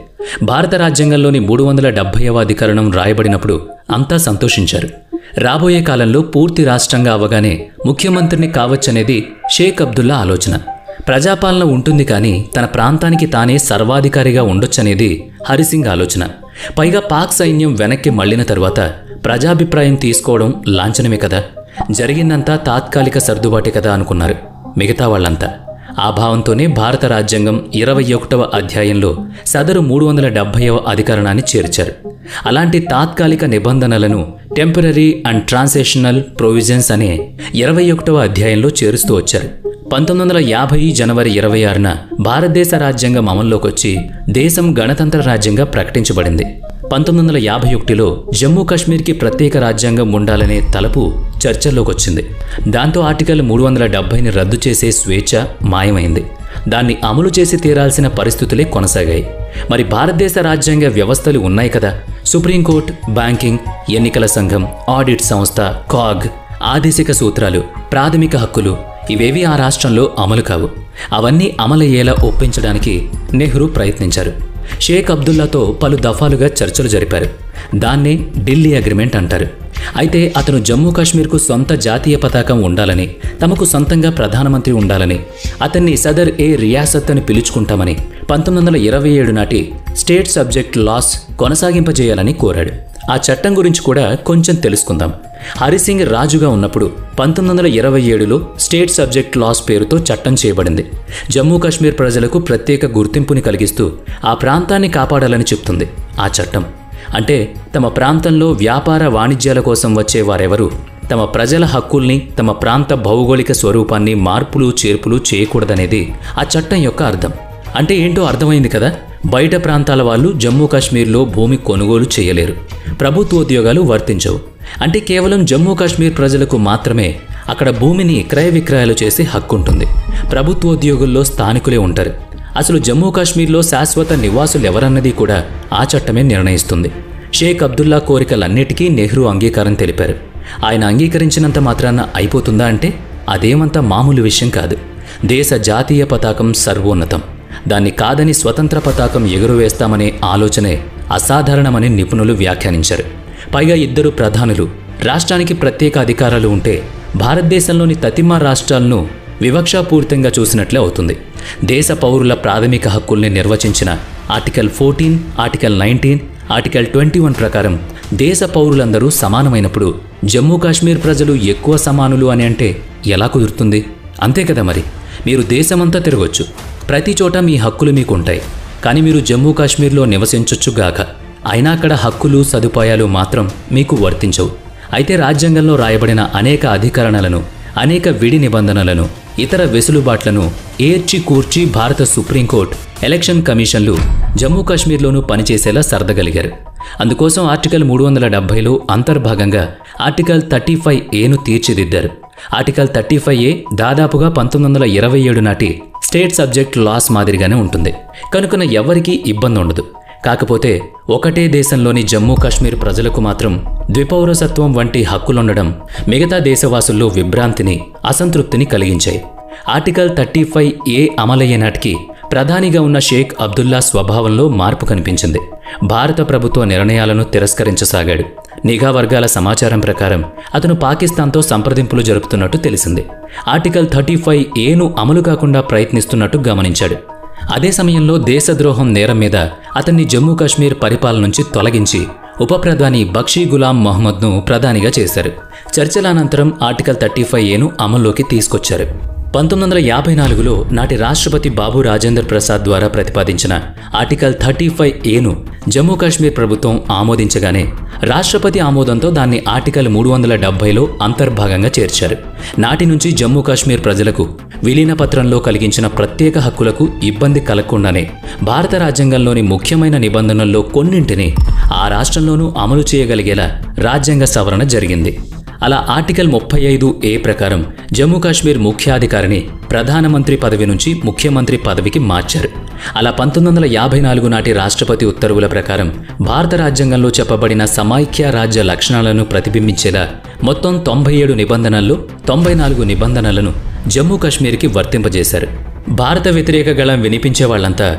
భారత రాజ్యాంగంలోని 370వ అధికరణం రాయబడినప్పుడు అంతా సంతోషించారు. రాబోయే కాలంలో పూర్తి రాష్ట్రంగా అవగానే ముఖ్యమంత్రిని కావచ్చనేది షేక్ అబ్దుల్లా ఆలోచన. ప్రజాపాలన ఉంటుంది కానీ తన ప్రాంతానికి తానే సర్వాధికారిగా ఉండొచ్చనేది హరిసింగ్ ఆలోచన. పైగా పాక్ సైన్యం వెనక్కి మళ్లిన తరువాత ప్రజాభిప్రాయం తీసుకోవడం లాంఛనమే కదా, జరిగిందంతా తాత్కాలిక సర్దుబాటే కదా అనుకున్నారు మిగతా వాళ్ళంతా. ఆ భావంతోనే భారత రాజ్యాంగం 21వ అధ్యాయంలో సదరు 370వ అధికరణాన్ని చేర్చారు. అలాంటి తాత్కాలిక నిబంధనలను టెంపరరీ అండ్ ట్రాన్సిషనల్ ప్రొవిజన్స్ అనే 21వ అధ్యాయంలో చేరుస్తూ వచ్చారు. 1950 జనవరి 26న భారతదేశ రాజ్యాంగం అమల్లోకొచ్చి దేశం గణతంత్ర రాజ్యంగా ప్రకటించబడింది. 1951లో జమ్మూ కాశ్మీర్కి ప్రత్యేక రాజ్యాంగం ఉండాలనే తలపు చర్చల్లోకొచ్చింది. దాంతో ఆర్టికల్ 370ని రద్దు చేసే స్వేచ్ఛ మాయమైంది. దాన్ని అమలు చేసి తీరాల్సిన పరిస్థితులే కొనసాగాయి. మరి భారతదేశ రాజ్యాంగ వ్యవస్థలు ఉన్నాయి కదా, సుప్రీంకోర్టు, బ్యాంకింగ్, ఎన్నికల సంఘం, ఆడిట్ సంస్థ, కాగ్, ఆదేశిక సూత్రాలు, ప్రాథమిక హక్కులు ఇవేవి ఆ రాష్ట్రంలో అమలు కావు. అవన్నీ అమలయ్యేలా ఒప్పించడానికి నెహ్రూ ప్రయత్నించారు. షేక్ అబ్దుల్లాతో పలు దఫాలుగా చర్చలు జరిపారు. దాన్నే ఢిల్లీ అగ్రిమెంట్ అంటారు. అయితే అతను జమ్మూ కాశ్మీర్కు సొంత జాతీయ పతాకం ఉండాలని, తమకు సొంతంగా ప్రధానమంత్రి ఉండాలని, అతన్ని సదర్ ఏ రియాసత్ అని పిలుచుకుంటామని 1927 నాటి స్టేట్ సబ్జెక్ట్ లాస్ కొనసాగింపజేయాలని కోరాడు. ఆ చట్టం గురించి కూడా కొంచెం తెలుసుకుందాం. హరిసింగ్ రాజుగా ఉన్నప్పుడు 1927లో స్టేట్ సబ్జెక్ట్ లాస్ పేరుతో చట్టం చేయబడింది. జమ్మూ కాశ్మీర్ ప్రజలకు ప్రత్యేక గుర్తింపుని కలిగిస్తూ ఆ ప్రాంతాన్ని కాపాడాలని చెప్తుంది ఆ చట్టం. అంటే తమ ప్రాంతంలో వ్యాపార వాణిజ్యాల కోసం వచ్చే వారెవరూ తమ ప్రజల హక్కుల్ని, తమ ప్రాంత భౌగోళిక స్వరూపాన్ని మార్పులు చేర్పులు చేయకూడదనేది ఆ చట్టం యొక్క అర్థం. అంటే ఏంటో అర్థమైంది కదా. బయట ప్రాంతాల వాళ్ళు జమ్మూ కాశ్మీర్లో భూమి కొనుగోలు చేయలేరు, ప్రభుత్వోద్యోగాలు వర్తించవు. అంటే కేవలం జమ్మూ కాశ్మీర్ ప్రజలకు మాత్రమే అక్కడ భూమిని క్రయ విక్రయాలు చేసే హక్కు ఉంటుంది. ప్రభుత్వోద్యోగుల్లో స్థానికులే ఉంటారు. అసలు జమ్మూ కాశ్మీర్లో శాశ్వత నివాసులు ఎవరన్నది కూడా ఆ చట్టమే నిర్ణయిస్తుంది. షేక్ అబ్దుల్లా కోరికలన్నిటికీ నెహ్రూ అంగీకారం తెలిపారు. ఆయన అంగీకరించినంత మాత్రాన అయిపోతుందా అంటే అదేమంత మామూలు విషయం కాదు. దేశ జాతీయ పతాకం సర్వోన్నతం. దాన్ని కాదని స్వతంత్ర పతాకం ఎగురవేస్తామనే ఆలోచనే అసాధారణమని నిపుణులు వ్యాఖ్యానించారు. పైగా ఇద్దరు ప్రధానులు రాష్ట్రానికి ప్రత్యేక అధికారాలు ఉంటే భారతదేశంలోని తతిమా రాష్ట్రాలను వివక్షాపూరితంగా చూసినట్లే అవుతుంది. దేశ పౌరుల ప్రాథమిక హక్కుల్ని నిర్వచించిన ఆర్టికల్ 14, ఆర్టికల్ 19, ఆర్టికల్ 21 ప్రకారం దేశ పౌరులందరూ సమానమైనప్పుడు జమ్మూ కాశ్మీర్ ప్రజలు ఎక్కువ సమానులు అని అంటే ఎలా కుదురుతుంది? అంతే కదా మరి. మీరు దేశమంతా తిరగొచ్చు, ప్రతి చోట మీ హక్కులు మీకు ఉంటాయి. కానీ మీరు జమ్మూ కాశ్మీర్లో నివసించొచ్చుగాక, అయినా అక్కడ హక్కులు సదుపాయాలు మాత్రం మీకు వర్తించవు. అయితే రాజ్యాంగంలో రాయబడిన అనేక అధికరణలను, అనేక విడి నిబంధనలను, ఇతర వెసులుబాట్లను ఏర్చి కూర్చి భారత సుప్రీంకోర్టు, ఎలక్షన్ కమిషన్లు జమ్మూ కాశ్మీర్లోనూ పనిచేసేలా సర్దగలిగారు. అందుకోసం ఆర్టికల్ 370లో అంతర్భాగంగా ఆర్టికల్ 35A తీర్చిదిద్దారు. ఆర్టికల్ 35A దాదాపుగా 1927 నాటి స్టేట్ సబ్జెక్ట్ లాస్ మాదిరిగానే ఉంటుంది. కనుక ఎవరికీ ఇబ్బంది ఉండదు. కాకపోతే ఒకటే దేశంలోని జమ్మూ కాశ్మీర్ ప్రజలకు మాత్రం ద్విపౌరసత్వం వంటి హక్కులుండడం మిగతా దేశవాసుల్లో విభ్రాంతిని, అసంతృప్తిని కలిగించాయి. ఆర్టికల్ 35A అమలయ్యే నాటికి ప్రధానిగా ఉన్న షేక్ అబ్దుల్లా స్వభావంలో మార్పు కనిపించింది. భారత ప్రభుత్వ నిర్ణయాలను తిరస్కరించసాగాడు. నిఘా వర్గాల సమాచారం ప్రకారం అతను పాకిస్తాన్తో సంప్రదింపులు జరుపుతున్నట్టు తెలిసింది. ఆర్టికల్ 35Aను అమలు కాకుండా ప్రయత్నిస్తున్నట్టు గమనించాడు. అదే సమయంలో దేశద్రోహం నేరం మీద అతన్ని జమ్మూ కాశ్మీర్ పరిపాలన నుంచి తొలగించి ఉప ప్రధాని బక్షీ గులాం మొహమ్మద్ను ప్రధానిగా చేశారు. చర్చల అనంతరం ఆర్టికల్ 35Aను అమల్లోకి తీసుకొచ్చారు. 1954లో నాటి రాష్ట్రపతి బాబు రాజేంద్ర ప్రసాద్ ద్వారా ప్రతిపాదించిన ఆర్టికల్ 35A జమ్మూ కాశ్మీర్ ప్రభుత్వం ఆమోదించగానే రాష్ట్రపతి ఆమోదంతో దాన్ని ఆర్టికల్ 370లో అంతర్భాగంగా చేర్చారు. నాటి నుంచి జమ్మూ కాశ్మీర్ ప్రజలకు విలీన పత్రంలో కలిగించిన ప్రత్యేక హక్కులకు ఇబ్బంది కలగకుండానే భారత రాజ్యాంగంలోని ముఖ్యమైన నిబంధనల్లో కొన్నింటిని ఆ రాష్ట్రంలోనూ అమలు చేయగలిగేలా రాజ్యాంగ సవరణ జరిగింది. అలా ఆర్టికల్ 35A ప్రకారం జమ్మూ కాశ్మీర్ ముఖ్యాధికారిని ప్రధానమంత్రి పదవి నుంచి ముఖ్యమంత్రి పదవికి మార్చారు. అలా 1954 నాటి రాష్ట్రపతి ఉత్తర్వుల ప్రకారం భారత రాజ్యాంగంలో చెప్పబడిన సమైక్య రాజ్య లక్షణాలను ప్రతిబింబించేలా మొత్తం 97 నిబంధనల్లో 94 నిబంధనలను జమ్మూ కాశ్మీర్కి వర్తింపజేశారు. భారత వ్యతిరేక గళం వినిపించే వాళ్లంతా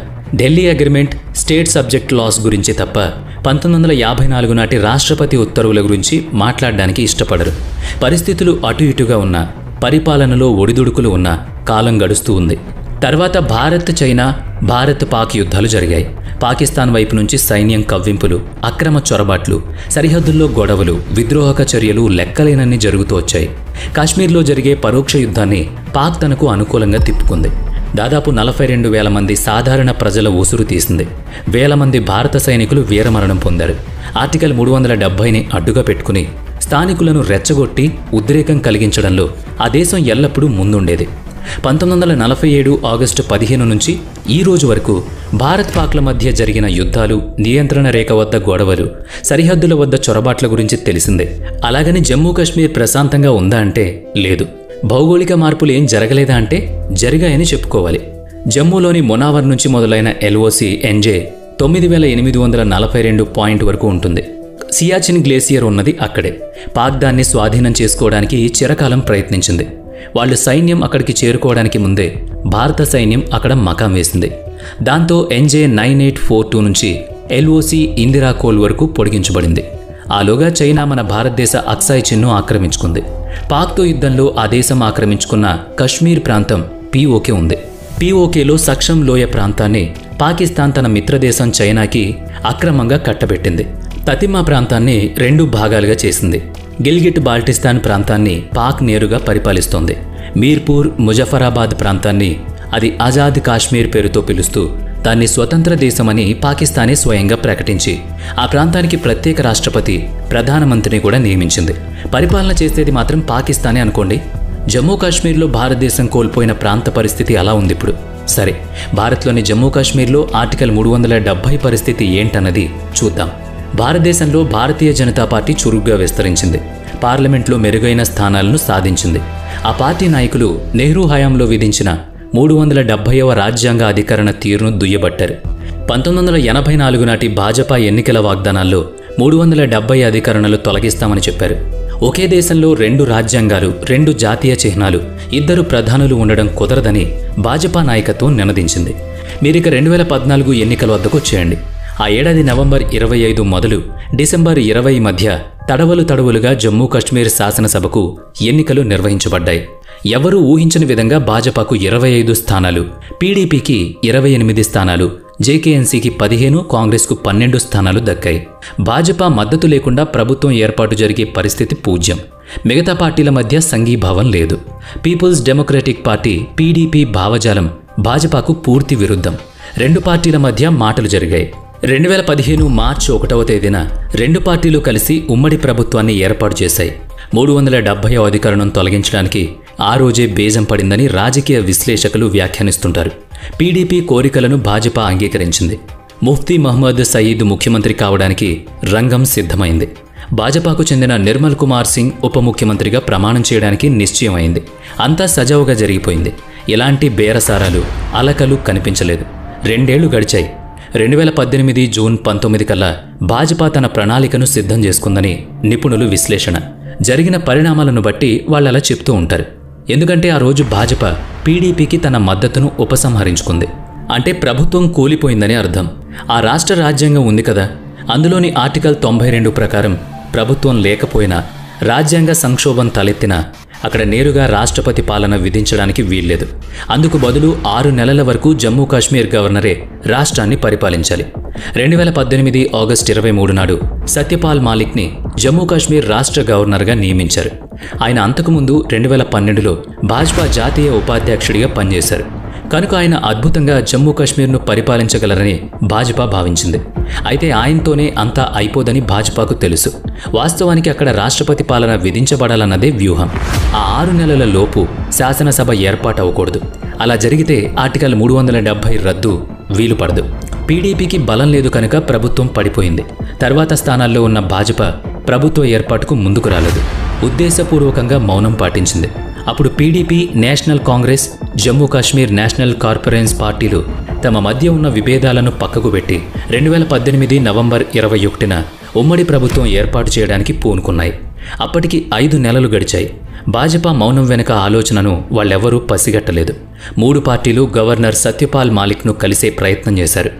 Delhi agreement, state subject laws గురించి తప్ప 1954 నాటి రాష్ట్రపతి ఉత్తర్వుల గురించి మాట్లాడడానికి ఇష్టపడరు. పరిస్థితులు అటు ఇటుగా ఉన్నా, పరిపాలనలో ఒడిదుడుకులు ఉన్నా కాలం గడుస్తూ ఉంది. తర్వాత భారత్ చైనా, భారత్ పాక్ యుద్ధాలు జరిగాయి. పాకిస్తాన్ వైపు నుంచి సైన్యం కవ్వింపులు, అక్రమ చొరబాట్లు, సరిహద్దుల్లో గొడవలు, విద్రోహక చర్యలు లెక్కలేనన్ని జరుగుతూ వచ్చాయి. కాశ్మీర్లో జరిగే పరోక్ష యుద్ధాన్ని పాక్ తనకు అనుకూలంగా తిప్పుకుంది. దాదాపు 42,000 మంది సాధారణ ప్రజల ఊసురు తీసింది. వేల మంది భారత సైనికులు వీరమరణం పొందారు. ఆర్టికల్ 370ని అడ్డుగా పెట్టుకుని స్థానికులను రెచ్చగొట్టి ఉద్రేకం కలిగించడంలో ఆ దేశం ఎల్లప్పుడూ ముందుండేది. 1947 ఆగస్టు 15 నుంచి ఈ రోజు వరకు భారత్ పాక్ల మధ్య జరిగిన యుద్ధాలు, నియంత్రణ రేఖ వద్ద గొడవలు, సరిహద్దుల వద్ద చొరబాట్ల గురించి తెలిసిందే. అలాగని జమ్మూ కాశ్మీర్ ప్రశాంతంగా ఉందా అంటే లేదు. భౌగోళిక మార్పులు ఏం జరగలేదా అంటే జరిగాయని చెప్పుకోవాలి. జమ్మూలోని మొనావర్ నుంచి మొదలైన LOC NJ 9842 పాయింట్ వరకు ఉంటుంది. సియాచిన్ గ్లేసియర్ ఉన్నది అక్కడే. పాక్ దాన్ని స్వాధీనం చేసుకోవడానికి చిరకాలం ప్రయత్నించింది. వాళ్ళు సైన్యం అక్కడికి చేరుకోవడానికి ముందే భారత సైన్యం అక్కడ మకాం వేసింది. దాంతో NJ 9842 నుంచి LOC ఇందిరా కోల్ వరకు పొడిగించబడింది. ఆలోగా చైనా మన భారతదేశ అక్సాయ్ చిన్ను ఆక్రమించుకుంది. పాక్తో యుద్ధంలో ఆ దేశం ఆక్రమించుకున్న కశ్మీర్ ప్రాంతం POK ఉంది. POKలో సక్షం లోయ ప్రాంతాన్ని పాకిస్తాన్ తన మిత్రదేశం చైనాకి అక్రమంగా కట్టబెట్టింది. తతిమా ప్రాంతాన్ని 2 భాగాలుగా చేసింది. గిల్గిట్ బాల్టిస్తాన్ ప్రాంతాన్ని పాక్ నేరుగా పరిపాలిస్తోంది. మీర్పూర్, ముజఫరాబాద్ ప్రాంతాన్ని అది ఆజాద్ కాశ్మీర్ పేరుతో పిలుస్తూ దాన్ని స్వతంత్ర దేశమని పాకిస్తానే స్వయంగా ప్రకటించి ఆ ప్రాంతానికి ప్రత్యేక రాష్ట్రపతి, ప్రధానమంత్రిని కూడా నియమించింది. పరిపాలన చేసేది మాత్రం పాకిస్తానే అనుకోండి. జమ్మూ కాశ్మీర్లో భారతదేశం కోల్పోయిన ప్రాంత పరిస్థితి అలా ఉంది ఇప్పుడు. సరే, భారత్లోని జమ్మూ కాశ్మీర్లో ఆర్టికల్ 370 పరిస్థితి ఏంటన్నది చూద్దాం. భారతదేశంలో భారతీయ జనతా పార్టీ చురుగ్గా విస్తరించింది. పార్లమెంట్లో మెరుగైన స్థానాలను సాధించింది. ఆ పార్టీ నాయకులు నెహ్రూ హయాంలో విధించిన 370వ రాజ్యాంగ అధికరణ తీరును దుయ్యబట్టారు. 1984 నాటి భాజపా ఎన్నికల వాగ్దానాల్లో 370 అధికరణలు తొలగిస్తామని చెప్పారు. ఒకే దేశంలో 2 రాజ్యాంగాలు, 2 జాతీయ చిహ్నాలు, 2 ప్రధానులు ఉండడం కుదరదని భాజపా నాయకత్వం నినదించింది. మీరిక 2014 ఎన్నికల వద్దకు వచ్చేయండి. ఆ ఏడాది నవంబర్ 25 మొదలు డిసెంబర్ 20 మధ్య తడవలుగా జమ్మూ కాశ్మీర్ శాసనసభకు ఎన్నికలు నిర్వహించబడ్డాయి. ఎవరూ ఊహించని విధంగా భాజపాకు 25 స్థానాలు, PDPకి 28 స్థానాలు, JKNCకి 15, కాంగ్రెస్కు 12 స్థానాలు దక్కాయి. భాజపా మద్దతు లేకుండా ప్రభుత్వం ఏర్పాటు జరిగే పరిస్థితి పూజ్యం. మిగతా పార్టీల మధ్య సంఘీభావం లేదు. పీపుల్స్ డెమోక్రటిక్ పార్టీ PDP భావజాలం భాజపాకు పూర్తి విరుద్ధం. 2 పార్టీల మధ్య మాటలు జరిగాయి. 2015 మార్చి 1వ తేదీన 2 పార్టీలు కలిసి ఉమ్మడి ప్రభుత్వాన్ని ఏర్పాటు చేశాయి. 370వ అధికరణం తొలగించడానికి ఆ రోజే బేజం పడిందని రాజకీయ విశ్లేషకులు వ్యాఖ్యానిస్తుంటారు. PDP కోరికలను భాజపా అంగీకరించింది. ముఫ్తీ మహ్మద్ సయీద్ ముఖ్యమంత్రి కావడానికి రంగం సిద్ధమైంది. భాజపాకు చెందిన నిర్మల్ కుమార్ సింగ్ ఉప ముఖ్యమంత్రిగా ప్రమాణం చేయడానికి నిశ్చయమైంది. అంతా సజావుగా జరిగిపోయింది. ఎలాంటి బేరసారాలు, అలకలు కనిపించలేదు. 2 ఏళ్లు గడిచాయి. 2018 జూన్ 19 కల్లా భాజపా తన ప్రణాళికను సిద్ధం చేసుకుందని నిపుణులు విశ్లేషణ. జరిగిన పరిణామాలను బట్టి వాళ్ళలా చెప్తూ ఉంటారు. ఎందుకంటే ఆ రోజు భాజపా PDPకి తన మద్దతును ఉపసంహరించుకుంది. అంటే ప్రభుత్వం కూలిపోయిందని అర్థం. ఆ రాష్ట్ర రాజ్యాంగం ఉంది కదా, అందులోని ఆర్టికల్ 92 ప్రకారం ప్రభుత్వం లేకపోయినా, రాజ్యాంగ సంక్షోభం తలెత్తినా అక్కడ నేరుగా రాష్ట్రపతి పాలన విధించడానికి వీల్లేదు. అందుకు బదులు 6 నెలల వరకు జమ్మూ కాశ్మీర్ గవర్నరే రాష్ట్రాన్ని పరిపాలించాలి. 2018 ఆగస్టు 23 నాడు సత్యపాల్ మాలిక్ని జమ్మూ కాశ్మీర్ రాష్ట్ర గవర్నర్గా నియమించారు. ఆయన అంతకుముందు 2012లో భాజపా జాతీయ ఉపాధ్యక్షుడిగా పనిచేశారు. కనుక ఆయన అద్భుతంగా జమ్మూ కాశ్మీర్ను పరిపాలించగలరని భాజపా భావించింది. అయితే ఆయనతోనే అంతా అయిపోదని భాజపాకు తెలుసు. వాస్తవానికి అక్కడ రాష్ట్రపతి పాలన విధించబడాలన్నదే వ్యూహం. ఆ 6 నెలల లోపు శాసనసభ ఏర్పాటవకూడదు. అలా జరిగితే ఆర్టికల్ 370 రద్దు వీలు పడదు. పీడీపీకి బలం లేదు కనుక ప్రభుత్వం పడిపోయింది. తర్వాత స్థానాల్లో ఉన్న భాజపా ప్రభుత్వ ఏర్పాటుకు ముందుకు రాలేదు. ఉద్దేశపూర్వకంగా మౌనం పాటించింది. అప్పుడు PDP, national Congress, Jammu Kashmir national conference పార్టీలు తమ మధ్య ఉన్న విభేదాలను పక్కకు పెట్టి 2018 నవంబర్ 21న ఉమ్మడి ప్రభుత్వం ఏర్పాటు చేయడానికి పూనుకున్నాయి. అప్పటికి 5 నెలలు గడిచాయి. భాజపా మౌనం వెనుక ఆలోచనను వాళ్ళెవరూ పసిగట్టలేదు. 3 పార్టీలు గవర్నర్ సత్యపాల్ మాలిక్ను కలిసే ప్రయత్నం చేశారు.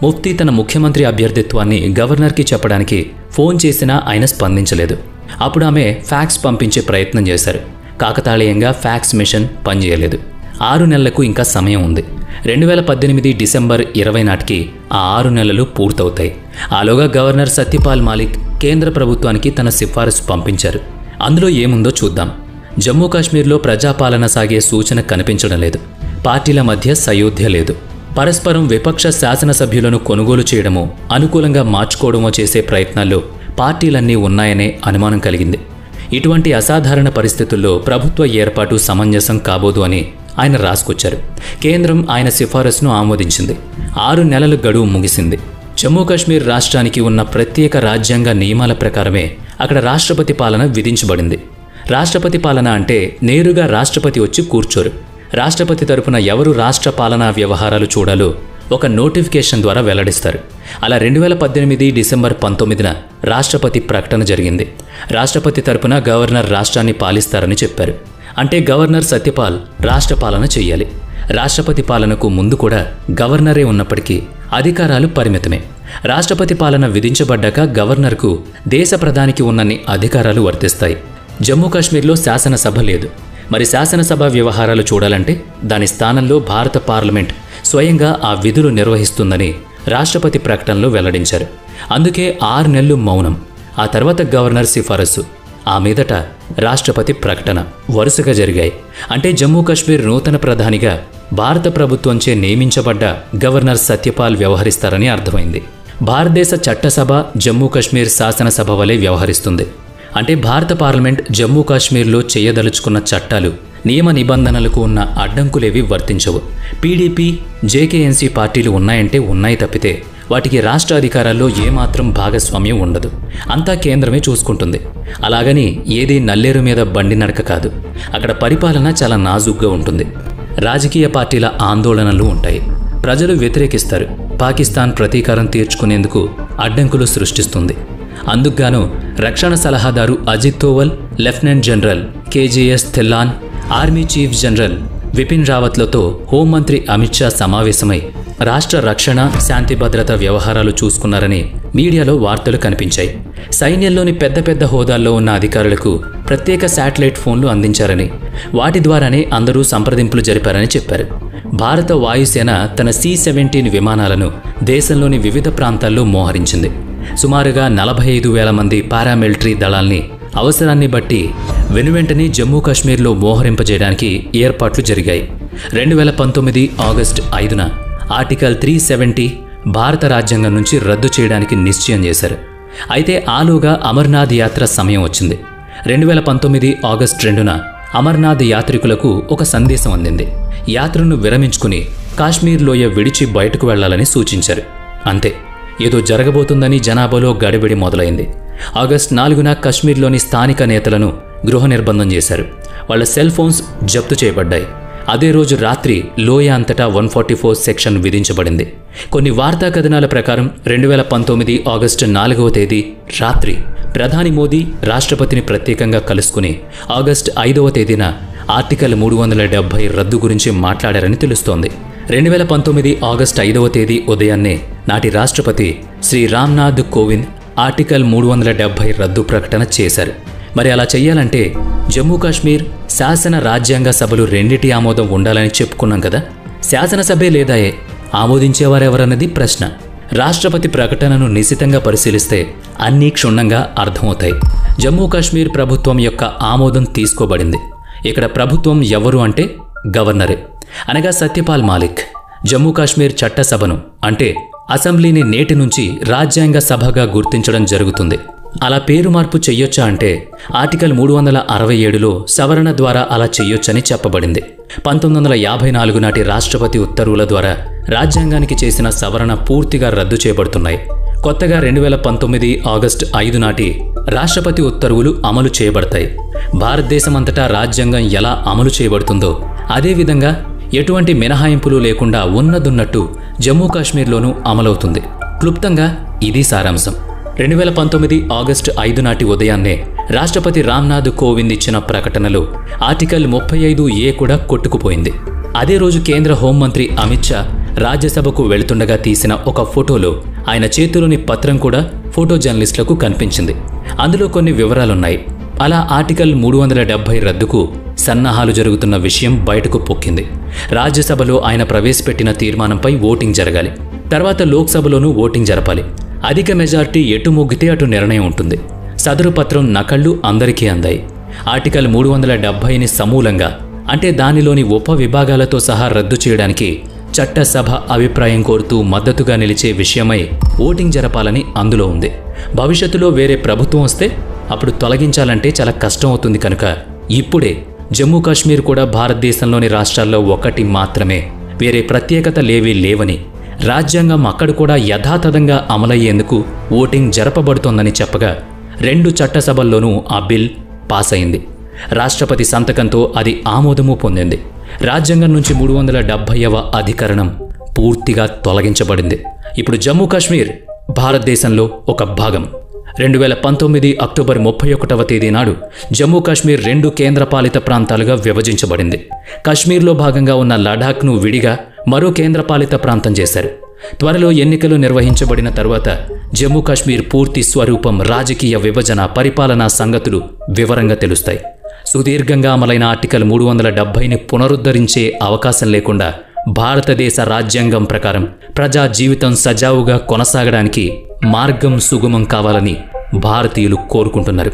ముఫ్తీ తన ముఖ్యమంత్రి అభ్యర్థిత్వాన్ని గవర్నర్కి చెప్పడానికి ఫోన్ చేసినా ఆయన స్పందించలేదు. అప్పుడు ఆమె ఫ్యాక్స్ పంపించే ప్రయత్నం చేశారు. కాకతాళీయంగా ఫ్యాక్స్ మిషన్ పనిచేయలేదు. 6 నెలలకు ఇంకా సమయం ఉంది. 2018 డిసెంబర్ 20 నాటికి ఆ 6 నెలలు పూర్తవుతాయి. ఆలోగా గవర్నర్ సత్యపాల్ మాలిక్ కేంద్ర ప్రభుత్వానికి తన సిఫారసు పంపించారు. అందులో ఏముందో చూద్దాం. జమ్మూ కాశ్మీర్లో ప్రజాపాలన సాగే సూచన కనిపించడం లేదు. పార్టీల మధ్య సయోధ్య లేదు. పరస్పరం విపక్ష శాసనసభ్యులను కొనుగోలు చేయడమో అనుకూలంగా మార్చుకోవడమో చేసే ప్రయత్నాల్లో పార్టీలన్నీ ఉన్నాయనే అనుమానం కలిగింది. ఇటువంటి అసాధారణ పరిస్థితుల్లో ప్రభుత్వ ఏర్పాటు సమంజసం కాబోదు అని ఆయన రాసుకొచ్చారు. కేంద్రం ఆయన సిఫారసును ఆమోదించింది. 6 నెలల గడువు ముగిసింది. జమ్మూ కాశ్మీర్ రాష్ట్రానికి ఉన్న ప్రత్యేక రాజ్యాంగ నియమాల ప్రకారమే అక్కడ రాష్ట్రపతి పాలన విధించబడింది. రాష్ట్రపతి పాలన అంటే నేరుగా రాష్ట్రపతి వచ్చి కూర్చోరు. రాష్ట్రపతి తరపున ఎవరు రాష్ట్ర పాలనా వ్యవహారాలు చూడాలో ఒక నోటిఫికేషన్ ద్వారా వెల్లడిస్తారు. అలా 2018 డిసెంబర్ 19న రాష్ట్రపతి ప్రకటన జరిగింది. రాష్ట్రపతి తరపున గవర్నర్ రాష్ట్రాన్ని పాలిస్తారని చెప్పారు. అంటే గవర్నర్ సత్యపాల్ రాష్ట్ర పాలన చెయ్యాలి. రాష్ట్రపతి పాలనకు ముందు కూడా గవర్నరే ఉన్నప్పటికీ అధికారాలు పరిమితమే. రాష్ట్రపతి పాలన విధించబడ్డాక గవర్నర్కు దేశ ప్రధానికి ఉన్నన్ని అధికారాలు వర్తిస్తాయి. జమ్మూ కాశ్మీర్లో శాసనసభ లేదు. మరి శాసనసభ వ్యవహారాలు చూడాలంటే దాని స్థానంలో భారత పార్లమెంట్ స్వయంగా ఆ విధులు నిర్వహిస్తుందని రాష్ట్రపతి ప్రకటనలో వెల్లడించారు. అందుకే 6 నెలలు మౌనం. ఆ తర్వాత గవర్నర్ సిఫారసు, ఆ మీదట రాష్ట్రపతి ప్రకటన వరుసగా జరిగాయి. అంటే జమ్మూ కాశ్మీర్ నూతన ప్రధానిగా భారత ప్రభుత్వంచే నియమించబడ్డ గవర్నర్ సత్యపాల్ వ్యవహరిస్తారని అర్థమైంది. భారతదేశ చట్టసభ జమ్మూ కాశ్మీర్ శాసనసభ వలె వ్యవహరిస్తుంది. అంటే భారత పార్లమెంట్ జమ్మూ కాశ్మీర్లో చేయదలుచుకున్న చట్టాలు, నియమ నిబంధనలకు ఉన్న అడ్డంకులేవి వర్తించవు. పీడీపీ, జేకేఎన్సీ పార్టీలు ఉన్నాయంటే ఉన్నాయి తప్పితే వాటికి రాష్ట్ర అధికారాల్లో ఏమాత్రం భాగస్వామ్యం ఉండదు. అంతా కేంద్రమే చూసుకుంటుంది. అలాగని ఏదీ నల్లేరు మీద బండి నడక కాదు. అక్కడ పరిపాలన చాలా నాజుగ్గా ఉంటుంది. రాజకీయ పార్టీల ఆందోళనలు ఉంటాయి. ప్రజలు వ్యతిరేకిస్తారు. పాకిస్తాన్ ప్రతీకారం తీర్చుకునేందుకు అడ్డంకులు సృష్టిస్తుంది. అందుకుగాను రక్షణ సలహాదారు Ajit Doval, lieutenant general KGS Dhillon, army chief general Vipin రావత్లతో హోంమంత్రి అమిత్ షా సమావేశమై రాష్ట్ర రక్షణ, శాంతి భద్రత వ్యవహారాలు చూసుకున్నారని మీడియాలో వార్తలు కనిపించాయి. సైన్యంలోని పెద్ద పెద్ద హోదాల్లో ఉన్న అధికారులకు ప్రత్యేక శాటిలైట్ ఫోన్లు అందించారని, వాటి ద్వారానే అందరూ సంప్రదింపులు జరిపారని చెప్పారు. భారత వాయుసేన తన C-17 విమానాలను దేశంలోని వివిధ ప్రాంతాల్లో మోహరించింది. సుమారుగా 45,000 మంది పారామిలిటరీ దళాల్ని అవసరాన్ని బట్టి వెనువెంటనే జమ్మూ కాశ్మీర్లో మోహరింపజేయడానికి ఏర్పాట్లు జరిగాయి. 2019 ఆగస్టు 5న ఆర్టికల్ 370 భారత రాజ్యాంగం నుంచి రద్దు చేయడానికి నిశ్చయం చేశారు. అయితే ఆలోగా అమర్నాథ్ యాత్ర సమయం వచ్చింది. 2019 ఆగస్టు 2న అమర్నాథ్ యాత్రికులకు ఒక సందేశం అందింది. యాత్రను విరమించుకుని కాశ్మీర్ లోయ విడిచి బయటకు వెళ్లాలని సూచించారు. అంతే, ఏదో జరగబోతుందని జనాభాలో గడిబిడి మొదలైంది. ఆగస్టు 4న కశ్మీర్లోని స్థానిక నేతలను గృహ నిర్బంధం చేశారు. వాళ్ళ సెల్ ఫోన్స్ జప్తు చేయబడ్డాయి. అదే రోజు రాత్రి లోయ అంతటా 144 సెక్షన్ విధించబడింది. కొన్ని వార్తా కథనాల ప్రకారం 2019 ఆగస్టు 4వ తేదీ రాత్రి ప్రధాని మోదీ రాష్ట్రపతిని ప్రత్యేకంగా కలుసుకుని ఆగస్టు 5వ తేదీన ఆర్టికల్ 370 రద్దు గురించి మాట్లాడారని తెలుస్తోంది. 2019 ఆగస్టు 5వ తేదీ ఉదయాన్నే నాటి రాష్ట్రపతి శ్రీ రామ్నాథ్ కోవింద్ ఆర్టికల్ 370 రద్దు ప్రకటన చేశారు. మరి అలా చెయ్యాలంటే జమ్మూ కాశ్మీర్ శాసన రాజ్యాంగ సభలు రెండిటి ఆమోదం ఉండాలని చెప్పుకున్నాం కదా. శాసనసభే లేదాయే, ఆమోదించేవారెవరన్నది ప్రశ్న. రాష్ట్రపతి ప్రకటనను నిశితంగా పరిశీలిస్తే అన్నీ క్షుణ్ణంగా అర్థమవుతాయి. జమ్మూ కాశ్మీర్ ప్రభుత్వం యొక్క ఆమోదం తీసుకోబడింది. ఇక్కడ ప్రభుత్వం ఎవరు అంటే గవర్నరే, అనగా సత్యపాల్ మాలిక్. జమ్మూ కాశ్మీర్ చట్టసభను అంటే అసెంబ్లీని నేటి నుంచి రాజ్యాంగ సభగా గుర్తించడం జరుగుతుంది. అలా పేరు మార్పు చెయ్యొచ్చా అంటే ఆర్టికల్ 367లో సవరణ ద్వారా అలా చెయ్యొచ్చని చెప్పబడింది. 1954 నాటి రాష్ట్రపతి ఉత్తర్వుల ద్వారా రాజ్యాంగానికి చేసిన సవరణ పూర్తిగా రద్దు చేయబడుతున్నాయి. కొత్తగా 2019 ఆగస్టు 5 నాటి రాష్ట్రపతి ఉత్తర్వులు అమలు చేయబడతాయి. భారతదేశమంతటా రాజ్యాంగం ఎలా అమలు చేయబడుతుందో అదేవిధంగా ఎటువంటి మినహాయింపులు లేకుండా ఉన్నదున్నట్టు జమ్మూ కాశ్మీర్లోనూ అమలవుతుంది. క్లుప్తంగా ఇది సారాంశం. 2019 ఆగస్టు 5 నాటి ఉదయాన్నే రాష్ట్రపతి రామ్నాథ్ కోవింద్ ఇచ్చిన ప్రకటనలో ఆర్టికల్ 35A కూడా కొట్టుకుపోయింది. అదే రోజు కేంద్ర హోంమంత్రి అమిత్ షా రాజ్యసభకు వెళుతుండగా తీసిన ఒక ఫోటోలో ఆయన చేతిలోని పత్రం కూడా ఫోటో జర్నలిస్టులకు కనిపించింది. అందులో కొన్ని వివరాలున్నాయి. అలా ఆర్టికల్ 370 రద్దుకు సన్నాహాలు జరుగుతున్న విషయం బయటకు పొక్కింది. రాజ్యసభలో ఆయన ప్రవేశపెట్టిన తీర్మానంపై ఓటింగ్ జరగాలి. తర్వాత లోక్సభలోనూ ఓటింగ్ జరపాలి. అధిక మెజార్టీ ఎటు మొగ్గితే అటు నిర్ణయం ఉంటుంది. సదరు పత్రం నకళ్లు అందరికీ అందాయి. ఆర్టికల్ 370ని సమూలంగా అంటే దానిలోని ఉప విభాగాలతో సహా రద్దు చేయడానికి చట్టసభ అభిప్రాయం కోరుతూ మద్దతుగా నిలిచే విషయమై ఓటింగ్ జరపాలని అందులో ఉంది. భవిష్యత్తులో వేరే ప్రభుత్వం వస్తే అప్పుడు తొలగించాలంటే చాలా కష్టం అవుతుంది కనుక ఇప్పుడే జమ్మూ కాశ్మీర్ కూడా భారతదేశంలోని రాష్ట్రాల్లో ఒకటి మాత్రమే, వేరే ప్రత్యేకతలేవీ లేవని, రాజ్యాంగం అక్కడ కూడా యథాతథంగా అమలయ్యేందుకు ఓటింగ్ జరపబడుతోందని చెప్పగా 2 చట్టసభల్లోనూ ఆ బిల్ పాస్ అయింది. రాష్ట్రపతి సంతకంతో అది ఆమోదము పొందింది. రాజ్యాంగం నుంచి 370వ అధికరణం పూర్తిగా తొలగించబడింది. ఇప్పుడు జమ్మూ కాశ్మీర్ భారతదేశంలో ఒక భాగం. 2019 అక్టోబర్ 31వ తేదీ నాడు జమ్మూ కాశ్మీర్ 2 కేంద్రపాలిత ప్రాంతాలుగా విభజించబడింది. కాశ్మీర్లో భాగంగా ఉన్న లడాఖ్ను విడిగా మరో కేంద్రపాలిత ప్రాంతం చేశారు. త్వరలో ఎన్నికలు నిర్వహించబడిన తర్వాత జమ్మూ కాశ్మీర్ పూర్తి స్వరూపం, రాజకీయ విభజన, పరిపాలనా సంగతులు వివరంగా తెలుస్తాయి. సుదీర్ఘంగా అమలైన ఆర్టికల్ 370ని పునరుద్ధరించే అవకాశం లేకుండా భారతదేశ రాజ్యాంగం ప్రకారం ప్రజా జీవితం సజావుగా కొనసాగడానికి మార్గం సుగమం కావాలని భారతీయులు కోరుకుంటున్నారు.